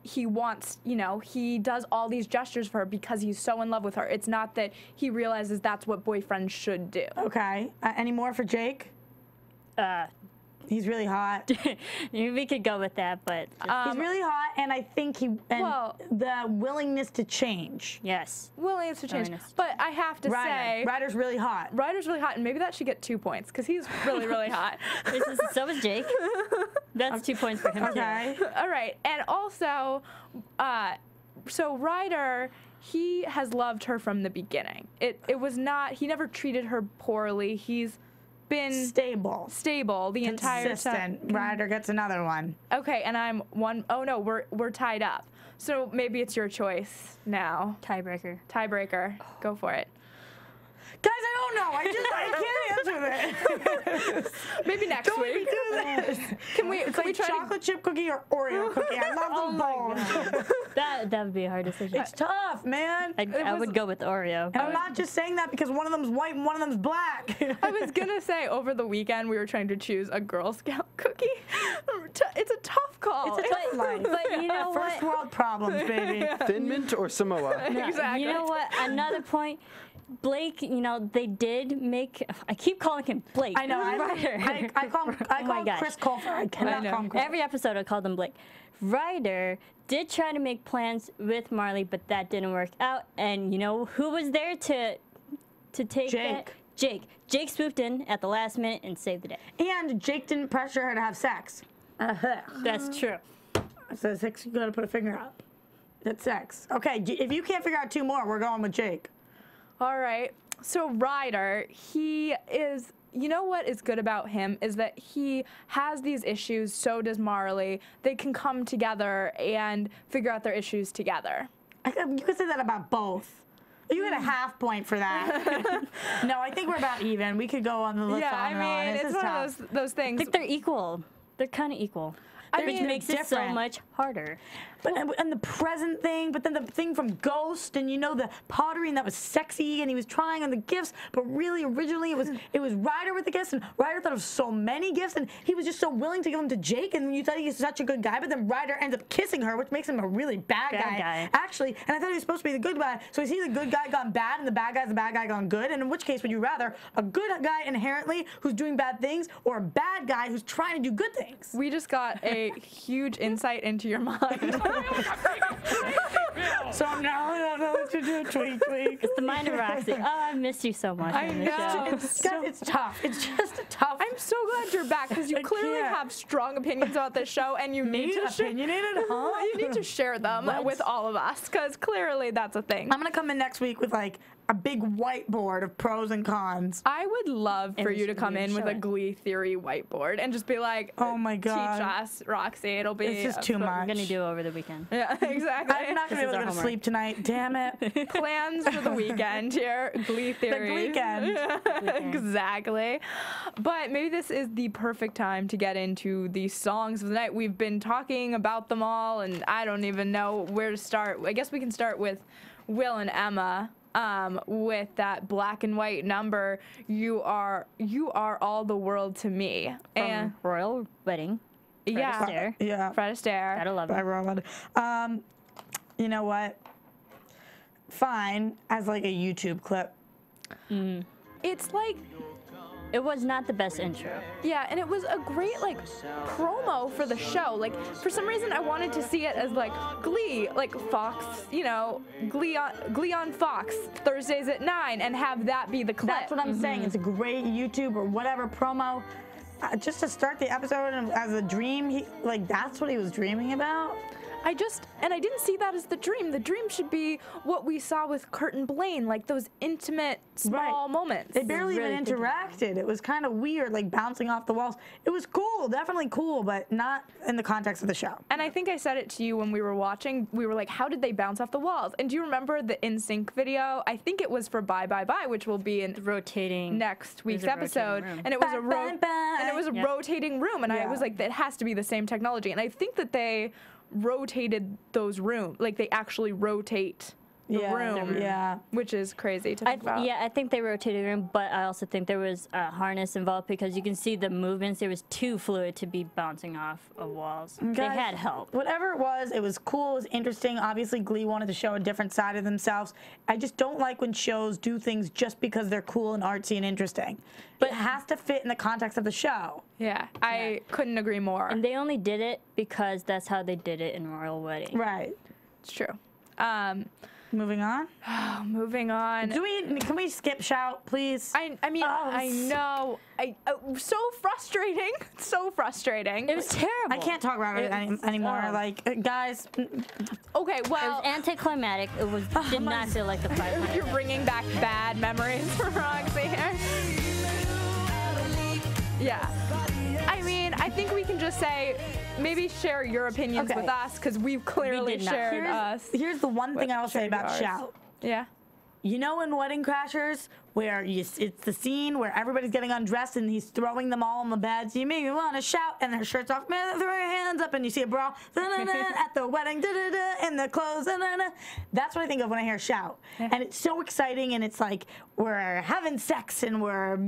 he wants, you know, he does all these gestures for her because he's so in love with her. It's not that he realizes that's what boyfriends should do. Okay. Any more for Jake? He's really hot. We could go with that, but He's really hot, and I think the willingness to change. yes. Willingness to change. Willingness. But I have to say, Ryder's really hot. Ryder's really hot, and maybe that should get 2 points because he's really, really hot. So is Jake. That's 2 points for him Okay. All right, and also, so Ryder, he has loved her from the beginning. It was not, he never treated her poorly. He's been Stable. the entire Consistent. time. Ryder gets another one. Okay, and I'm one. Oh no, we're tied up. So maybe it's your choice now. too. Tiebreaker. Go for it. Guys, I don't know. I can't answer this. Maybe next Don't make week. me do this. Can we? It's Can we like try chocolate chip cookie or Oreo cookie. I love them both. That would be a hard decision. It's tough, man. I would go with Oreo. And I'm not just saying that because one of them's white and one of them's black. I was gonna say over the weekend we were trying to choose a Girl Scout cookie. It's a tough call. It's a tough life. But you know First what? world problems, baby. Thin Mint or Samoa? No, Exactly. You know what? Another point. Blake, you know, they did make. I keep calling him Blake. I know. Ryder. I call him, Oh my gosh. Chris Colfer. I cannot know. call him Chris. Every episode I called him Blake. Ryder did try to make plans with Marley, but that didn't work out. And you know who was there to take Jake. that? Jake. Jake swooped in at the last minute and saved the day. And Jake didn't pressure her to have sex. That's true. So sex, you gotta put a finger out. That's sex. Okay, if you can't figure out two more, we're going with Jake. All right. So Ryder, he is. You know what is good about him is that he has these issues. So does Marley. They can come together and figure out their issues together. You could say that about both. You get a half point for that. No, I think we're about even. We could go on the list Yeah, on and on. I mean, This it's is one tough. of those I things. think they're equal. They're kind of equal. Which mean, makes it so different. much harder. But, and the present thing, but then the thing from Ghost, and you know the pottery, and that was sexy, and he was trying on the gifts, but really originally it was Ryder with the gifts, and Ryder thought of so many gifts, and he was just so willing to give them to Jake, and you thought he was such a good guy, but then Ryder ends up kissing her, which makes him a really bad guy, actually, and I thought he was supposed to be the good guy, so is he the good guy gone bad, and the bad guy's the bad guy gone good, and in which case would you rather a good guy inherently who's doing bad things, or a bad guy who's trying to do good things? We just got a huge insight into your mind. So now I don't know what to do. Tweak. It's the mind of Roxy. Oh, I miss you so much. I on this know. show. It's tough. It's just a tough. I'm so glad you're back because you I clearly can't. have strong opinions about this show, and you need to opinionated, huh? you need to share them with all of us because clearly that's a thing. I'm gonna come in next week with like a big whiteboard of pros and cons. I would love for we you to should come in with show a it. Glee theory whiteboard and just be like, Oh my God. teach us, Roxy. It'll be It's just too What much. we're gonna do over the weekend. Yeah, exactly. I'm not gonna be able to our go to homework. sleep tonight. Damn it. Plans for the weekend here. Glee theory. Gleekend. Exactly. But maybe this is the perfect time to get into the songs of the night. We've been talking about them all, and I don't even know where to start. I guess we can start with Will and Emma. With that black and white number, you are all the world to me. And Royal Wedding. Fred yeah, Astaire. Yeah. Fred Astaire. Gotta love By it. Roland. You know what? Fine as like a YouTube clip. It's like, It was not the best intro. yeah, and it was a great like promo for the show. Like for some reason, I wanted to see it as like Glee, like Fox, you know, Glee on Fox Thursdays at 9, and have that be the clip. That's what I'm saying. It's a great YouTube or whatever promo. Just to start the episode and as a dream, that's what he was dreaming about. I didn't see that as the dream. The dream should be what we saw with Kurt and Blaine, like those intimate, small moments. They barely really even good. interacted. It was kind of weird, like bouncing off the walls. It was cool, definitely cool, but not in the context of the show. And I think I said it to you when we were watching. We were like, how did they bounce off the walls? And do you remember the NSYNC video? I think it was for Bye Bye Bye, which will be in Rotating. next week's a rotating episode. room. And it was Bye, a bye, bye. and it was a Yep. rotating room. And I Yeah. was like, that has to be the same technology. And I think that they rotated those rooms. Like they actually rotate room, which is crazy to think about. Yeah, I think they rotated the room, but I also think there was a harness involved because you can see the movements. It was too fluid to be bouncing off of walls. Guys, they had help. Whatever it was cool, it was interesting. Obviously, Glee wanted to show a different side of themselves. I just don't like when shows do things just because they're cool and artsy and interesting. But it has to fit in the context of the show. Yeah, I couldn't agree more. And they only did it because that's how they did it in Royal Wedding. Right. It's true. Moving on. Moving on. Can we skip shout, please? I mean, I know. So frustrating. So frustrating. It was terrible. I can't talk about it anymore. Like, guys. Okay, well. It was anticlimactic. It was did not feel like the 500. You're bringing back bad memories for Roxy here. Yeah. I mean, I think we can just say, maybe share your opinions with us, because we've clearly shared us. Here's the one thing I will say about shout. Yeah. You know in Wedding Crashers, where it's the scene where everybody's getting undressed and he's throwing them all on the beds. You make me want to shout, and their shirts off, man, throw your hands up, and you see a bra at the wedding, in the clothes. That's what I think of when I hear shout. And it's so exciting, and it's like we're having sex and we're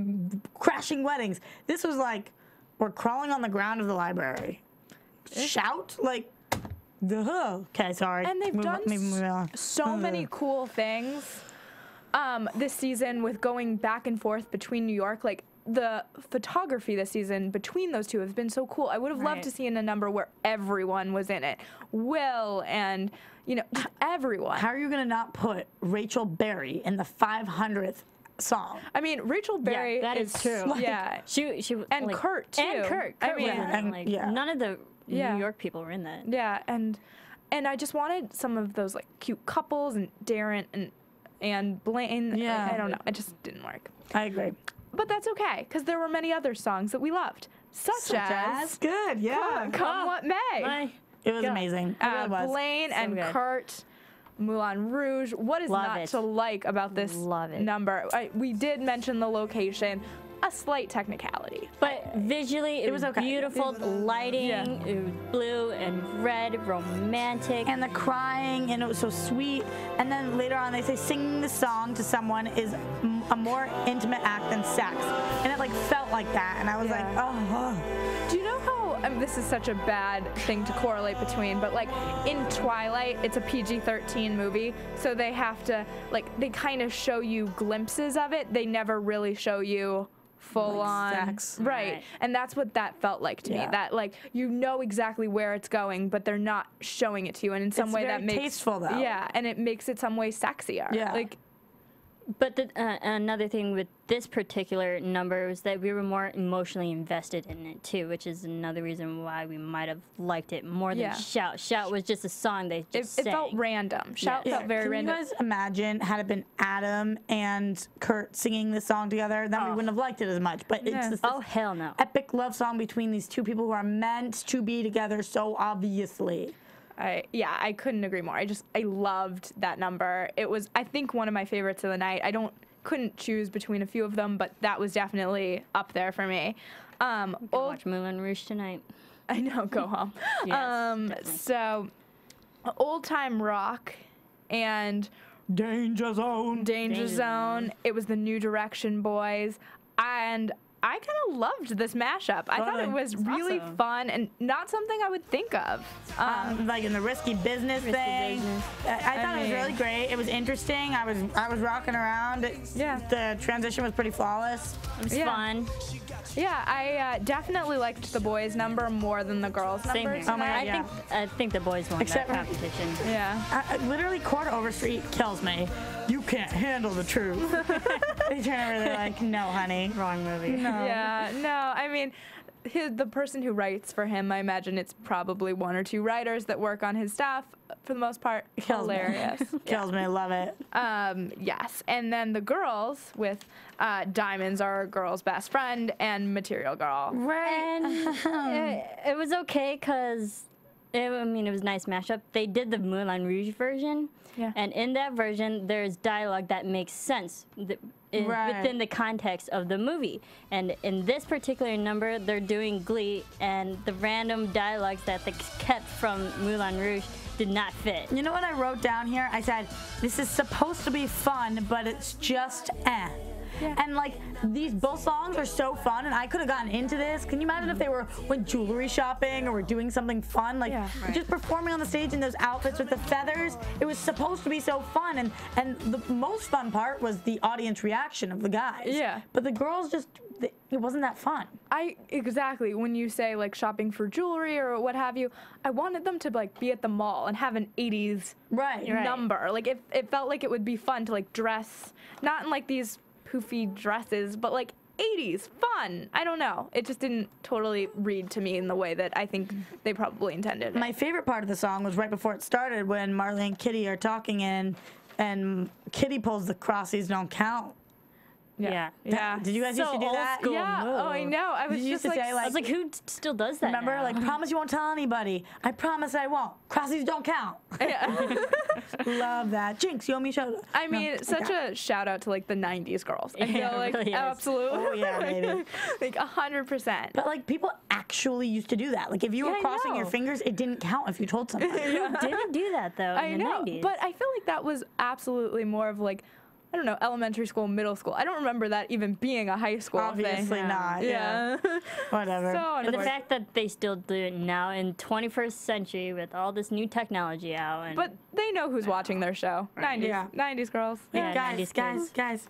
crashing weddings. This was like we're crawling on the ground of the library. Shout? Like, okay, sorry. And they've done so many cool things this season with going back and forth between New York. Like, the photography this season between those two has been so cool. I would have loved to see in a number where everyone was in it. Will and, just everyone. How are you going to not put Rachel Berry in the 500th song? I mean, Rachel Berry is true. Like, yeah. She and like, Kurt, too. And Kurt. I mean, none of the New York people were in that. Yeah, and I just wanted some of those, like, cute couples, and Darren and Blaine. Yeah. I don't know. It just didn't work. I agree. But that's okay, because there were many other songs that we loved, such as good, yeah. Come What May. It was amazing. It really was. Blaine and good. Kurt, Moulin Rouge. What is not to like about this number? We did mention the location. A slight technicality, but visually it was okay. Beautiful lighting. It was blue and red, romantic, and the crying, and it was so sweet. And then later on, they say singing the song to someone is a more intimate act than sex, and it like felt like that. And I was like, oh. Do you know how? This is such a bad thing to correlate between, but like in Twilight, it's a PG-13 movie, so they have to they kind of show you glimpses of it. They never really show you full on sex. Right. And that's what that felt like to me, that you know exactly where it's going, but they're not showing it to you, and in some way that makes tasteful, though. And it makes it some way sexier. But another thing with this particular number was that we were more emotionally invested in it too, which is another reason why we might have liked it more than Shout. Shout was just a song they just sang. It felt random. Shout felt very random. Can you guys imagine had it been Adam and Kurt singing this song together? Then we wouldn't have liked it as much. But it's this hell no. epic love song between these two people who are meant to be together so obviously. I couldn't agree more. I loved that number. It was, I think, one of my favorites of the night. Couldn't choose between a few of them, but that was definitely up there for me. Watch Moulin Rouge tonight. I know, go home. So, Old Time Rock and Danger Zone. Danger Zone. It was the New Direction boys, and I kind of loved this mashup. I thought it was really fun and not something I would think of. Like in the risky business thing. I thought it was really great. It was interesting. I was rocking around. The transition was pretty flawless. It was fun. Yeah, I definitely liked the boys' number more than the girls' number. Oh my God, I think the boys won that competition. Yeah. Literally, Court Overstreet kills me. You can't handle the truth. They turn really like, no, honey. Wrong movie. No. Yeah, no, I mean, the person who writes for him, I imagine it's probably one or two writers that work on his staff for the most part. Hilarious. Kills me, love it. Yes, and then the girls with Diamonds Are a Girl's Best Friend and Material Girl. Right. And it was okay because, it was a nice mashup. They did the Moulin Rouge version. Yeah. And in that version, there's dialogue that makes sense within the context of the movie. And in this particular number, they're doing Glee, and the random dialogues that they kept from Moulin Rouge did not fit. You know what I wrote down here? I said, this is supposed to be fun, but it's just eh. Yeah. And like both songs are so fun, and I could have gotten into this. Can you imagine if they went jewelry shopping or were doing something fun, like just performing on the stage in those outfits with the feathers? It was supposed to be so fun, and the most fun part was the audience reaction of the guys. Yeah. But the girls just, it wasn't that fun. Exactly. When you say like shopping for jewelry or what have you, I wanted them to like be at the mall and have an 80s number. Like it felt like it would be fun to like dress, not in like these poofy dresses, but like 80s fun. I don't know. It just didn't totally read to me in the way that I think they probably intended. My favorite part of the song was right before it started when Marley and Kitty are talking and Kitty pulls the crossies don't count. Yeah. Did you guys used to do that? School yeah. move. Oh, I know. I was just like, I was like, who still does that? Remember, now? like, promise you won't tell anybody. I promise I won't. Crossies don't count. Yeah. Love that. Jinx, you owe me a shout out. I mean, such a shout out to like the 90s girls. I feel like really absolutely. Oh yeah, baby. Like 100%. But like people actually used to do that. Like if you were crossing your fingers, it didn't count if you told somebody. Who didn't do that though in the 90s? But I feel like that was absolutely more of like, I don't know, elementary school, middle school. I don't remember that even being a high school thing. Obviously not. Yeah. Whatever. So and the fact that they still do it now in 21st century with all this new technology out. And but they know who's watching their show. 90s. Yeah. 90s girls. Yeah, guys, 90s guys.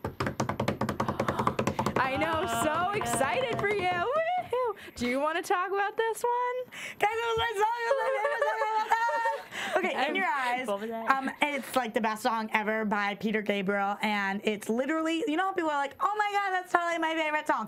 I know, so excited for you. Woo-hoo. Do you want to talk about this one? Guys, it was my song. Okay, In Your Eyes. It's like the best song ever by Peter Gabriel, and it's literally, you know how people are like, oh my god, that's totally my favorite song.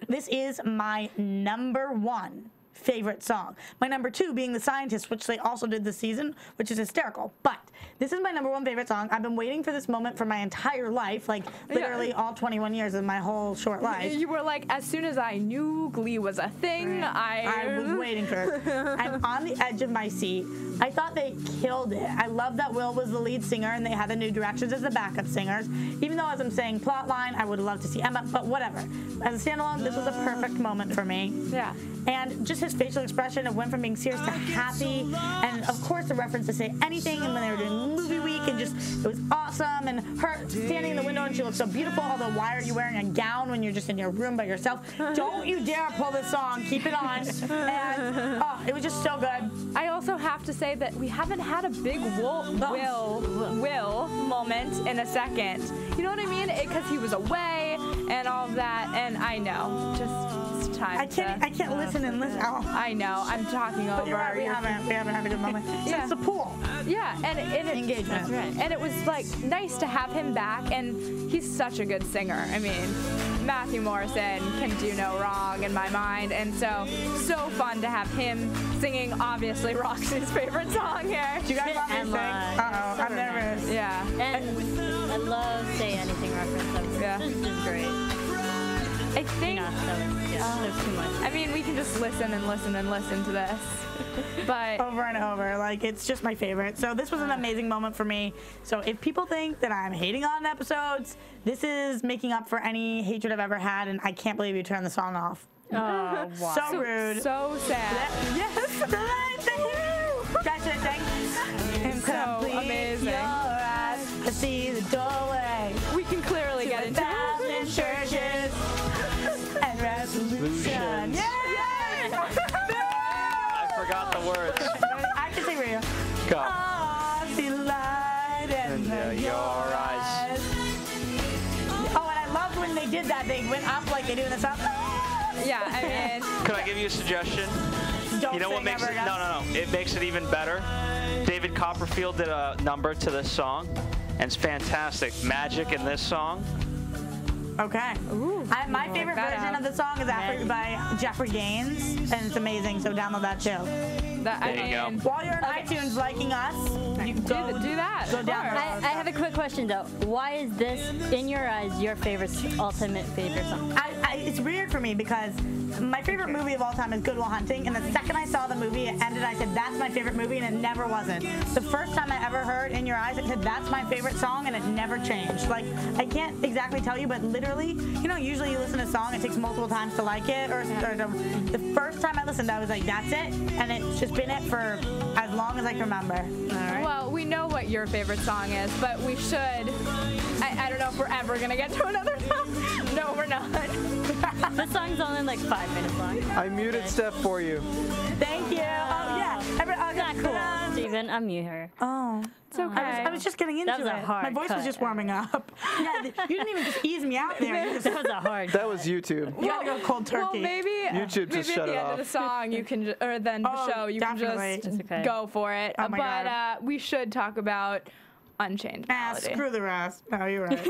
This is my #1 favorite song. My #2 being The Scientist, which they also did this season, which is hysterical. But this is my #1 favorite song. I've been waiting for this moment for my entire life, like literally all 21 years of my whole short life. You were like, as soon as I knew Glee was a thing, I was waiting for it. I'm on the edge of my seat. I thought they killed it. I love that Will was the lead singer and they had the New Directions as the backup singers. Even though, as I'm saying, plotline, I would have loved to see Emma, but whatever. As a standalone, this was a perfect moment for me. Yeah. And just his facial expression, it went from being serious to happy, and of course the reference to Say Anything, and when they were doing movie week, and just, it was awesome, and her standing in the window and she looked so beautiful, although why are you wearing a gown when you're just in your room by yourself? Don't you dare pull this song, keep it on, and it was just so good. I also have to say that we haven't had a big Will moment in a second. You know what I mean? Because he was away and all of that, and I know, just time. I can't listen and listen. Oh. I know. I'm talking over. But you're right, we haven't had a good moment since the pool. Yeah, and engagement. That's right. And it was like nice to have him back, and he's such a good singer. I mean, Matthew Morrison can do no wrong in my mind, and so fun to have him singing obviously Roxy's favorite song here. Do you guys want me to sing? Uh-oh, I'm nervous. Yeah. And I love Say Anything reference. Yeah. This is great. I think there's too much. I mean, we can just listen and listen and listen to this, but over and over, like it's just my favorite. So this was an amazing moment for me. So if people think that I'm hating on episodes, this is making up for any hatred I've ever had, and I can't believe you turned the song off. Oh, wow. So rude. So sad. Yes, the right thing. Guys, should I sing? So amazing. Your eyes to see the doorway. We can clearly get into it. Churches and resolution. Yeah! I forgot the words. I can sing for you. Go. Oh, see the light in your eyes. Oh, and I loved when they did that. They went up like they do in the song. Yeah, I mean. Could I give you a suggestion? Don't you know what makes it? No. It makes it even better. David Copperfield did a number to this song, and it's fantastic. Magic in this song. Okay. Ooh, my favorite version of the song is by Jeffrey Gaines, and it's amazing, so download that too. There you go. While you're on iTunes liking us, you do that. Go down. I have a quick question though. Why is this, In Your Eyes, your ultimate favorite song? it's weird for me because my favorite movie of all time is Good Will Hunting, and the second I saw the movie, it ended. I said that's my favorite movie, and it never wasn't. The first time I ever heard In Your Eyes, I said that's my favorite song, and it never changed. Like I can't exactly tell you, but literally, you know, usually you listen to a song, it takes multiple times to like it, or the first time I listened, I was like, that's it, and it's just been it for as long as I can remember. All right. Well, we know what your favorite song is, but we should. I don't know if we're ever gonna get to another song. No, we're not. The song's only like 5 minutes long. I muted Steph for you. Thank you. Oh yeah. Not cool, Steven. I mute her. Oh. It's okay. I was just getting into That was it. a hard My voice cut. was just warming up. Yeah, you didn't even just ease me out there. You just, That was a hard. That was YouTube. you gotta go cold turkey. Well, maybe YouTube just maybe shut at the it end off. of the song you can, or then the Oh, show you definitely. can just It's okay. go for it. Oh my but God. we should talk about Unchained Melody. Screw the rest. No, you're right.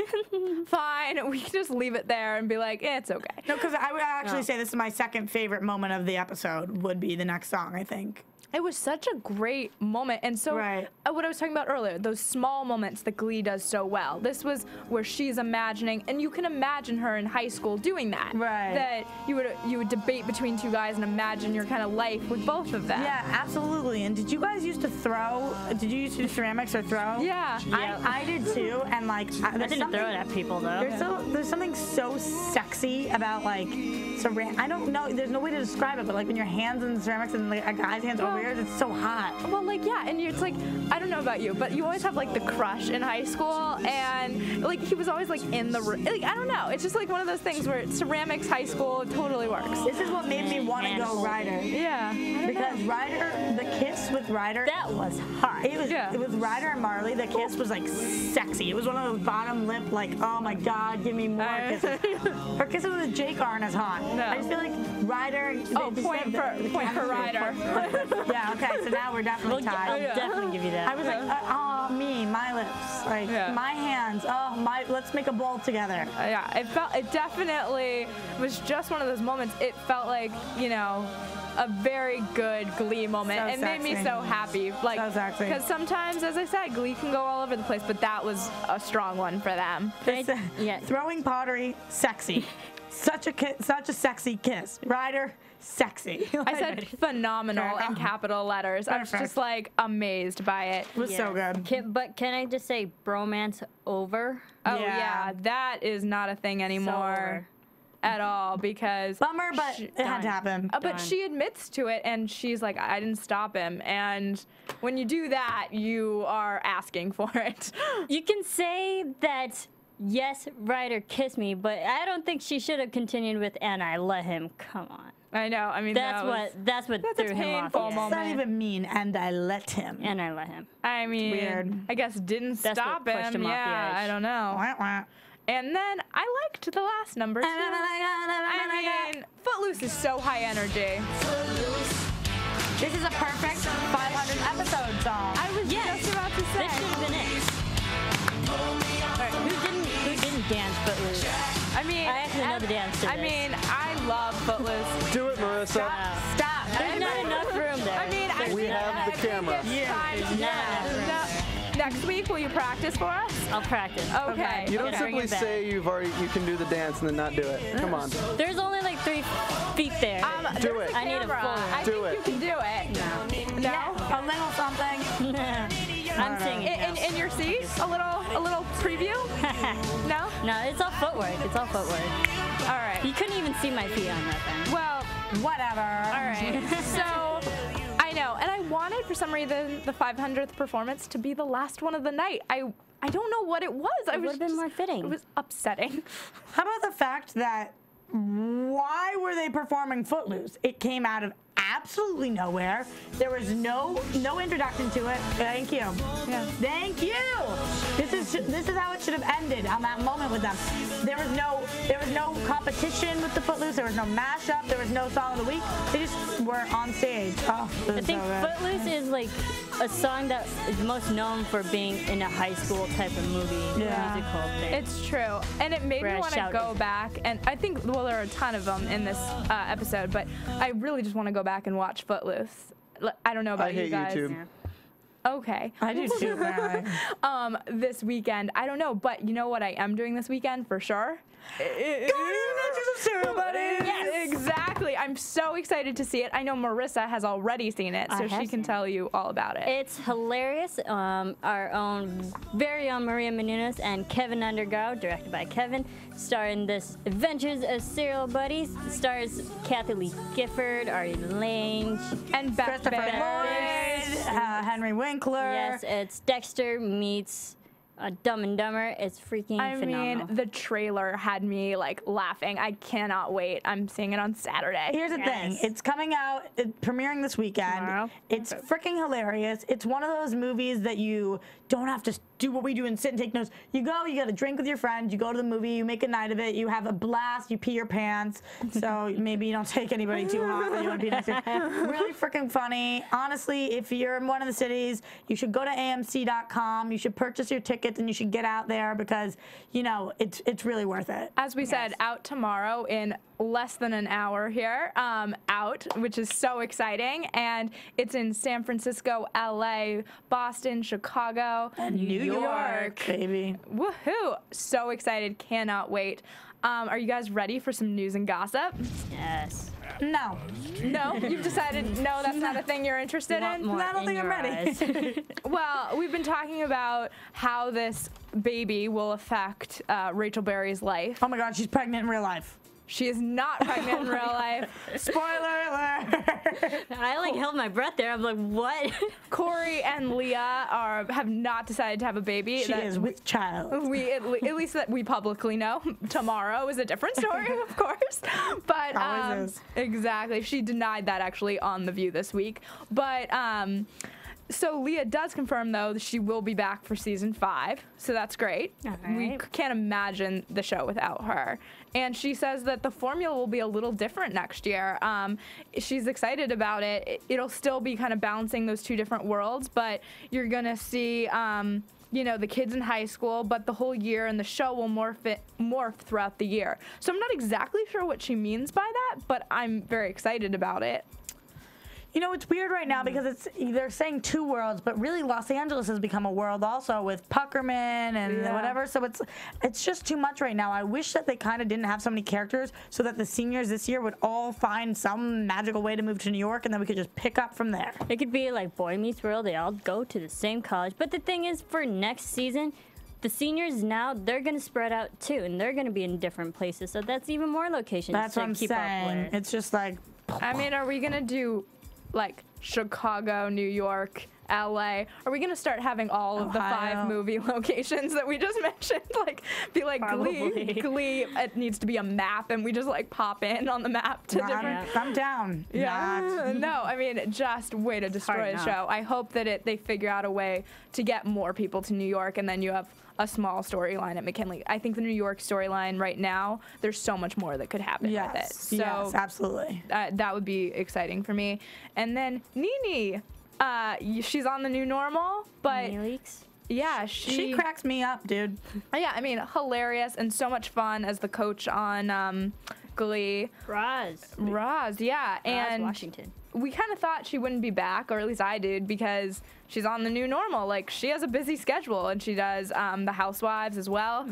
Fine, we can just leave it there and be like, it's okay. No, because I would actually No. say this is my second favorite moment of the episode would be the next song, I think. It was such a great moment. And so, Right. what I was talking about earlier, those small moments that Glee does so well. This was where she's imagining, and you can imagine her in high school doing that. Right. That you would debate between two guys and imagine your kind of life with both of them. Yeah, absolutely. And did you guys used to throw? Did you used to do ceramics or throw? Yeah. I did too. And like, I didn't throw it at people though. There's something so sexy about like I don't know. There's no way to describe it, but like when your hands in the ceramics and like a guy's hands over yours, it's so hot. Well, like, yeah, and it's like, I don't know about you, but you always have like the crush in high school, and like he was always like in the room. Like, I don't know. It's just like one of those things where ceramics high school totally works. This is what made me want to go Ryder. Yeah. Because Ryder, the kiss with Ryder, That was hot. it was Ryder and Marley. The kiss was like sexy. It was one of those bottom lip, like, oh my God, give me more kisses. Her kisses with Jake aren't as hot. No. I just feel like Ryder. Point for Ryder. Yeah. Okay. So now we're definitely I'll tied. definitely give you that. I was like, oh, my lips, like my hands. Oh, let's make a bowl together. Yeah, it definitely was just one of those moments. It felt like, you know, a very good Glee moment. So It made me sexy. so happy. Like, So sexy. because sometimes, as I said, Glee can go all over the place, but that was a strong one for them. Yeah. Throwing pottery, sexy. Such a sexy kiss. Ryder, sexy. I said phenomenal in capital letters. I was Perfect. just like amazed by it. It was so good. Can I just say bromance over? Oh Yeah. yeah, that is not a thing anymore over. at all because Bummer, but it had to happen. But Done. she admits to it, and she's like, I didn't stop him. And when you do that, you are asking for it. You can say that, yes, Ryder kissed me, but I don't think she should have continued with "and I let him." Come on. I know. I mean, That's that's what that's a threw him off. painful the edge. What does that moment. even mean? And I let him. And I let him. I mean, Weird. I guess didn't That's stop what pushed him off the Yeah, edge. I don't know. Wah, wah. And then I liked the last number too. I mean, Footloose is so high energy. This is a perfect 500 episode song. I was just about to say. This should have been it. All right, who didn't dance Footloose? I mean, I actually know the dance to I this. mean, I love Footloose. Do it, Marisa. Stop. There's not enough room there. I mean, I We think- have the I think camera. it's Yeah. time to There's not enough room. Next week, will you practice for us? I'll practice. Okay. You don't Okay. simply Bring it back. say you can do the dance and then not do it. Come on. There's only like 3 feet there. Do there's it. a I need a camera. full- I Do think it. you can do it. No? Yeah, a little something. I'm singing now. In your seat? A little preview? No? No, it's all footwork. It's all footwork. All right. You couldn't even see my feet on that thing. Well, Whatever. all right. So, I know. And I wanted, for some reason, the 500th performance to be the last one of the night. I don't know what it was. I was would've been just- more fitting. It was upsetting. How about the fact that why were they performing Footloose? It came out of absolutely nowhere. There was no introduction to it. Thank you. Yeah. Thank you. This is how it should have ended on that moment with them. There was no competition with the Footloose. There was no mashup. There was no song of the week. They just were on stage. Oh, this I is think so good. Footloose is like a song that is most known for being in a high school type of movie, Yeah. musical thing. It's true, and it made Where me I want to shouted. go back. And I think, well, there are a ton of them in this episode, but I really just want to go back and watch Footloose. I don't know about I you hate guys. YouTube. Yeah. Okay. I do too, apparently. This weekend, I don't know, but you know what I am doing this weekend for sure? Go to the Adventures of Serial Buddies! Yes, exactly. I'm so excited to see it. I know Marisa has already seen it, so she can tell you all about it. It's hilarious. Our own very own Maria Menounos and Kevin Undergaro, directed by Kevin, star in this Adventures of Serial Buddies. Stars Kathy Lee Gifford, Ari Lange, and Beth Christopher Lloyd, Henry Winkler. Yes, it's Dexter meets Dumb and Dumber. It's freaking phenomenal. I mean, the trailer had me like laughing. I cannot wait. I'm seeing it on Saturday. Here's the thing. It's coming out, premiering this weekend. Tomorrow? It's freaking hilarious. It's one of those movies that you don't have to do what we do and sit and take notes. You go, you get a drink with your friends, you go to the movie, you make a night of it, you have a blast, you pee your pants. So maybe you don't take anybody too hot when you want to be next to. Really freaking funny. Honestly, if you're in one of the cities, you should go to AMC.com. You should purchase your tickets and you should get out there because, you know, it's really worth it. As we said, out tomorrow in less than an hour here, which is so exciting. And it's in San Francisco, LA, Boston, Chicago, and New York, baby. Woohoo! So excited, cannot wait. Are you guys ready for some news and gossip? Yes. No. No? You've decided no, that's not a thing you're interested in? I don't think I'm ready. Well, we've been talking about how this baby will affect Rachel Berry's life. Oh my God, she's pregnant in real life. She is not pregnant in real life. Spoiler alert! I like held my breath there. I'm like, what? Corey and Leah have not decided to have a baby. She is with child. We at least that we publicly know. Tomorrow is a different story, of course. But Always is. Exactly, she denied that actually on The View this week. But so Leah does confirm though that she will be back for season 5, so that's great. We can't imagine the show without her. And she says that the formula will be a little different next year. She's excited about it. It'll still be kind of balancing those two different worlds, but you're gonna see, you know, the kids in high school, but the whole year, and the show will morph throughout the year. So I'm not exactly sure what she means by that, but I'm very excited about it. You know, it's weird right now because they're saying two worlds, but really Los Angeles has become a world also with Puckerman and whatever. So it's just too much right now. I wish that they kind of didn't have so many characters so that the seniors this year would all find some magical way to move to New York and then we could just pick up from there. It could be like Boy Meets World. They all go to the same college. But the thing is, for next season, the seniors now, they're going to spread out too, and they're going to be in different places. So that's even more locations That's to what I'm keep saying. up with. It's just like... I mean, are we going to do like Chicago, New York, LA? Are we gonna start having all of the 5 movie locations that we just mentioned? Like, be like Glee. It needs to be a map, and we just like pop in on the map to different. I'm down. Yeah. No, I mean, just way to destroy the show. I hope that they figure out a way to get more people to New York, and then you have a small storyline at McKinley. I think the New York storyline right now, there's so much more that could happen with it. So yes, absolutely. That would be exciting for me. And then Nene, she's on the new normal, but yeah, she cracks me up, dude. Yeah, I mean, hilarious and so much fun as the coach on Glee. Roz, yeah. And Washington. We kind of thought she wouldn't be back, or at least I did, because she's on the new normal. Like, she has a busy schedule, and she does the Housewives as well.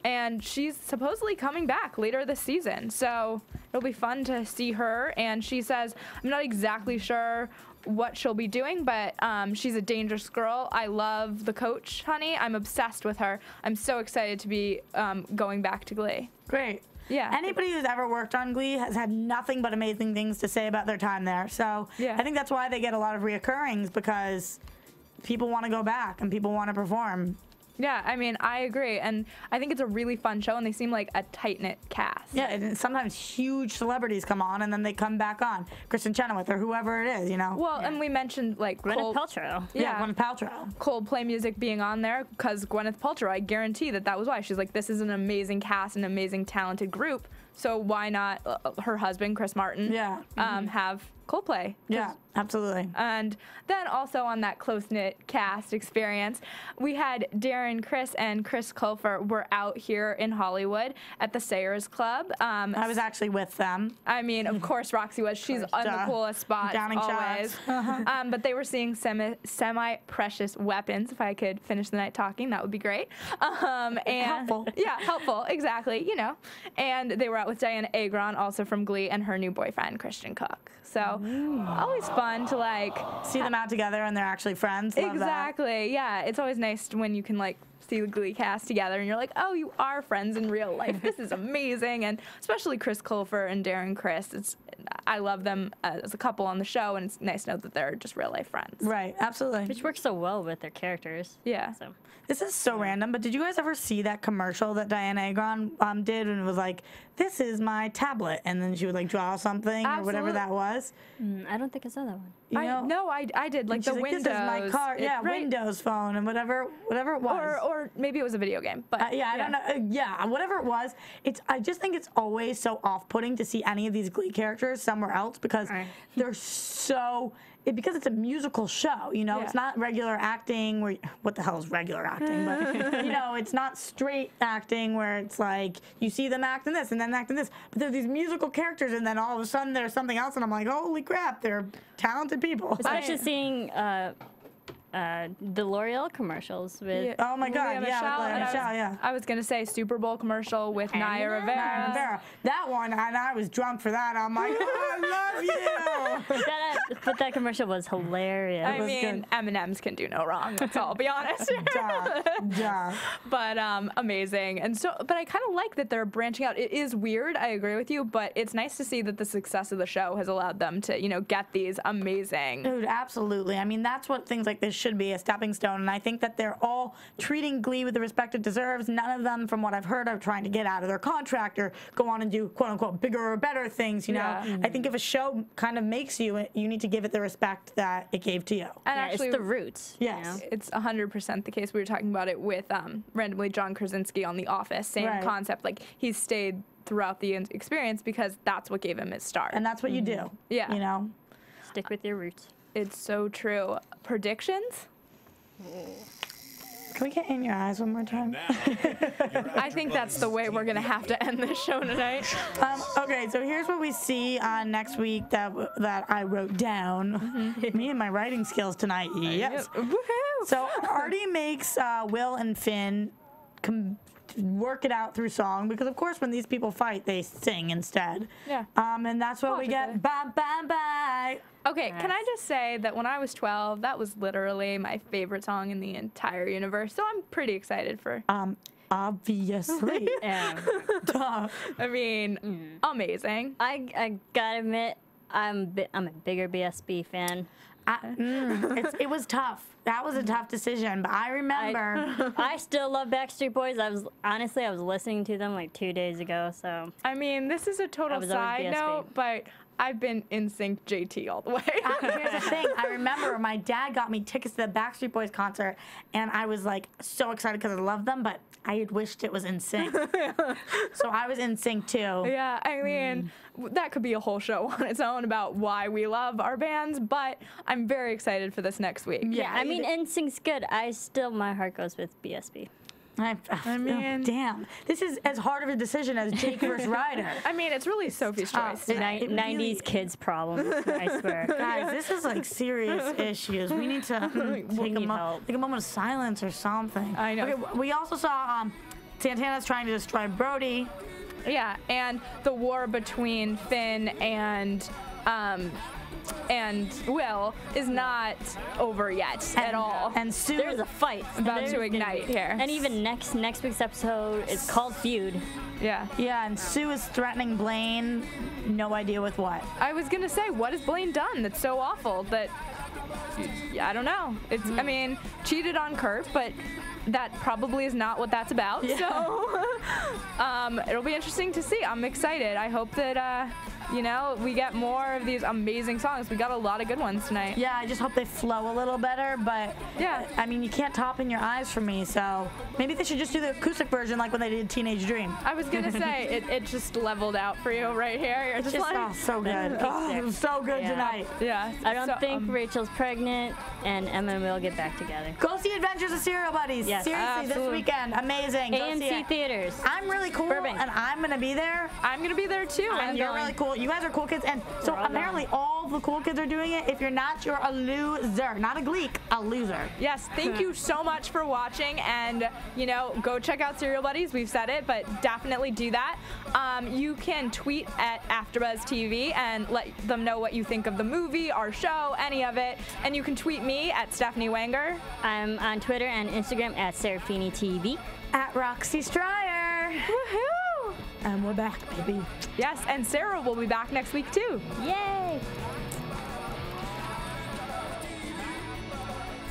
And she's supposedly coming back later this season. So it'll be fun to see her. And she says, I'm not exactly sure what she'll be doing, but she's a dangerous girl. I love the coach, honey. I'm obsessed with her. I'm so excited to be going back to Glee. Great. Yeah. Anybody who's ever worked on Glee has had nothing but amazing things to say about their time there. So I think that's why they get a lot of reoccurrings, because people want to go back and people want to perform. Yeah, I mean, I agree. And I think it's a really fun show, and they seem like a tight-knit cast. Yeah, and sometimes huge celebrities come on, and then they come back on. Kristen Chenoweth or whoever it is, you know? Well, and we mentioned, like, Gwyneth Paltrow. Yeah, Gwyneth Paltrow. Coldplay music being on there, because Gwyneth Paltrow, I guarantee that was why. She's like, this is an amazing cast, an amazing, talented group, So why not her husband, Chris Martin, have Coldplay? Yeah, absolutely. And then also on that close-knit cast experience, we had Darren Criss and Chris Colfer were out here in Hollywood at the Sayers Club. I was actually with them. I mean, of course Roxy was. She's on the coolest spots Downing always. But they were seeing semi-precious weapons. If I could finish the night talking, that would be great. And helpful. Yeah, helpful, exactly, you know. And they were out with Diana Agron, also from Glee, and her new boyfriend, Christian Cook. So always fun to like see them out together and they're actually friends. Love exactly. That. Yeah, it's always nice when you can like see the Glee cast together and you're like, oh, you are friends in real life. This is amazing. And especially Chris Colfer and Darren Criss. I love them as a couple on the show, and it's nice to know that they're just real life friends. Right, absolutely. Which works so well with their characters. Yeah. So. This is so random, but did you guys ever see that commercial that Diana Agron did, and it was like, "This is my tablet," and then she would like draw something or whatever that was? I don't think I saw that one. You know? I did like the Windows. This is my car, right? Windows phone and whatever it was. Or maybe it was a video game, but I don't know. Whatever it was, I just think it's always so off-putting to see any of these Glee characters somewhere else because they're so. Because it's a musical show, you know, it's not regular acting. What the hell is regular acting? But you know, it's not straight acting where it's like you see them acting this and then acting this. But they're these musical characters, and then all of a sudden there's something else, and I'm like, holy crap, they're talented people. Especially seeing the L'Oreal commercials with. Oh my God, Michelle, Michelle, I was gonna say Super Bowl commercial with Naya Rivera. That one, and I was drunk for that. I'm like, oh, I love you. But that commercial was hilarious. I mean, M&Ms can do no wrong. Let's all be honest. Duh. But amazing, and so. But I kind of like that they're branching out. It is weird. I agree with you, but it's nice to see that the success of the show has allowed them to, you know, get these amazing. Dude, absolutely. I mean, that's what things like this should be, a stepping stone. And I think that they're all treating Glee with the respect it deserves. None of them, from what I've heard, are trying to get out of their contract or go on and do quote unquote bigger or better things. You know, I think if a show kind of makes you, you need to give it the respect that it gave to you. And actually, it's the roots. Yes, you know? It's 100% the case. We were talking about it with randomly John Krasinski on The Office. Same concept. Like he's stayed throughout the experience because that's what gave him his start. And that's what you do. Yeah. You know, stick with your roots. It's so true. Predictions? Can we get in your eyes one more time? I think that's the way we're going to have to end this show tonight. Okay, so here's what we see on next week that I wrote down. Me and my writing skills tonight. Yes. Woohoo! So Artie makes Will and Finn work it out through song because, of course, when these people fight, they sing instead. Yeah. And that's what we get. Bye, bye, bye. Okay, can I just say that when I was 12, that was literally my favorite song in the entire universe. So I'm pretty excited for. Obviously. I mean, amazing. I gotta admit, I'm a bigger BSB fan. It was tough. That was a tough decision, but I remember. I still love Backstreet Boys. I was listening to them like 2 days ago. So I mean, this is a total side note, but I've been NSYNC JT all the way. Here's the thing. I remember my dad got me tickets to the Backstreet Boys concert, and I was like so excited because I loved them, but I had wished it was NSYNC. So I was NSYNC too. Yeah, I mean, that could be a whole show on its own about why we love our bands, but I'm very excited for this next week. Yeah, I mean, NSYNC's good. My heart goes with BSB. I mean, damn. This is as hard of a decision as Jake versus Ryder. I mean, it's really Sophie's choice. 90s kids problem, I swear. Guys, this is like serious issues. We need to take a moment of silence or something. I know. Okay, we also saw Santana's trying to destroy Brody. Yeah, and the war between Finn and Will is not over yet at all. And Sue, there's a fight about to ignite here. And even next week's episode is called Feud. Yeah. Yeah, and Sue is threatening Blaine. No idea with what. I was gonna say, what has Blaine done that's so awful that? I don't know. It's I mean, cheated on Kurt, but that probably is not what that's about. Yeah. So it'll be interesting to see. I'm excited. I hope that you know, we get more of these amazing songs. We got a lot of good ones tonight. Yeah, I just hope they flow a little better, but yeah, I mean, you can't top in your eyes for me, so maybe they should just do the acoustic version like when they did Teenage Dream. I was gonna say, it just leveled out for you right here. You're just like, oh, so good. Oh, it was so good tonight. Yeah. I don't think Rachel's pregnant, and Emma and Will get back together. Go see Adventures of Serial Buddies. Yes. Seriously, this weekend. Amazing. Go see AMC it. theaters. I'm really cool, Burbank. and I'm going to be there. I'm going to be there too. And you're really cool. You guys are cool kids, and so apparently all the cool kids are doing it. If you're not, you're a loser. Not a gleek, a loser. Yes, thank you so much for watching, and, you know, go check out Serial Buddies. We've said it, but definitely do that. You can tweet at AFTERBUZZ TV and let them know what you think of the movie, our show, any of it. And you can tweet me at Stephanie Wenger. I'm on Twitter and Instagram at Serafini TV. At Roxy Striar. Woohoo! And we're back, baby. Yes, and Sarah will be back next week too. Yay!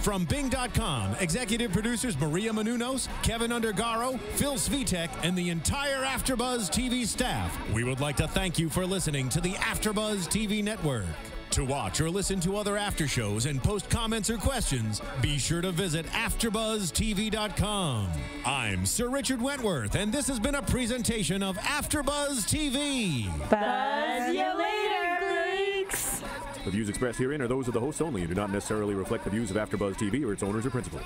From Bing.com, executive producers Maria Menounos, Kevin Undergaro, Phil Svitek, and the entire AfterBuzz TV staff, we would like to thank you for listening to the AfterBuzz TV network. To watch or listen to other after shows and post comments or questions, be sure to visit AfterBuzzTV.com. I'm Sir Richard Wentworth, and this has been a presentation of AfterBuzz TV. Buzz you later, Gleeks. The views expressed herein are those of the hosts only and do not necessarily reflect the views of AfterBuzz TV or its owners or principals.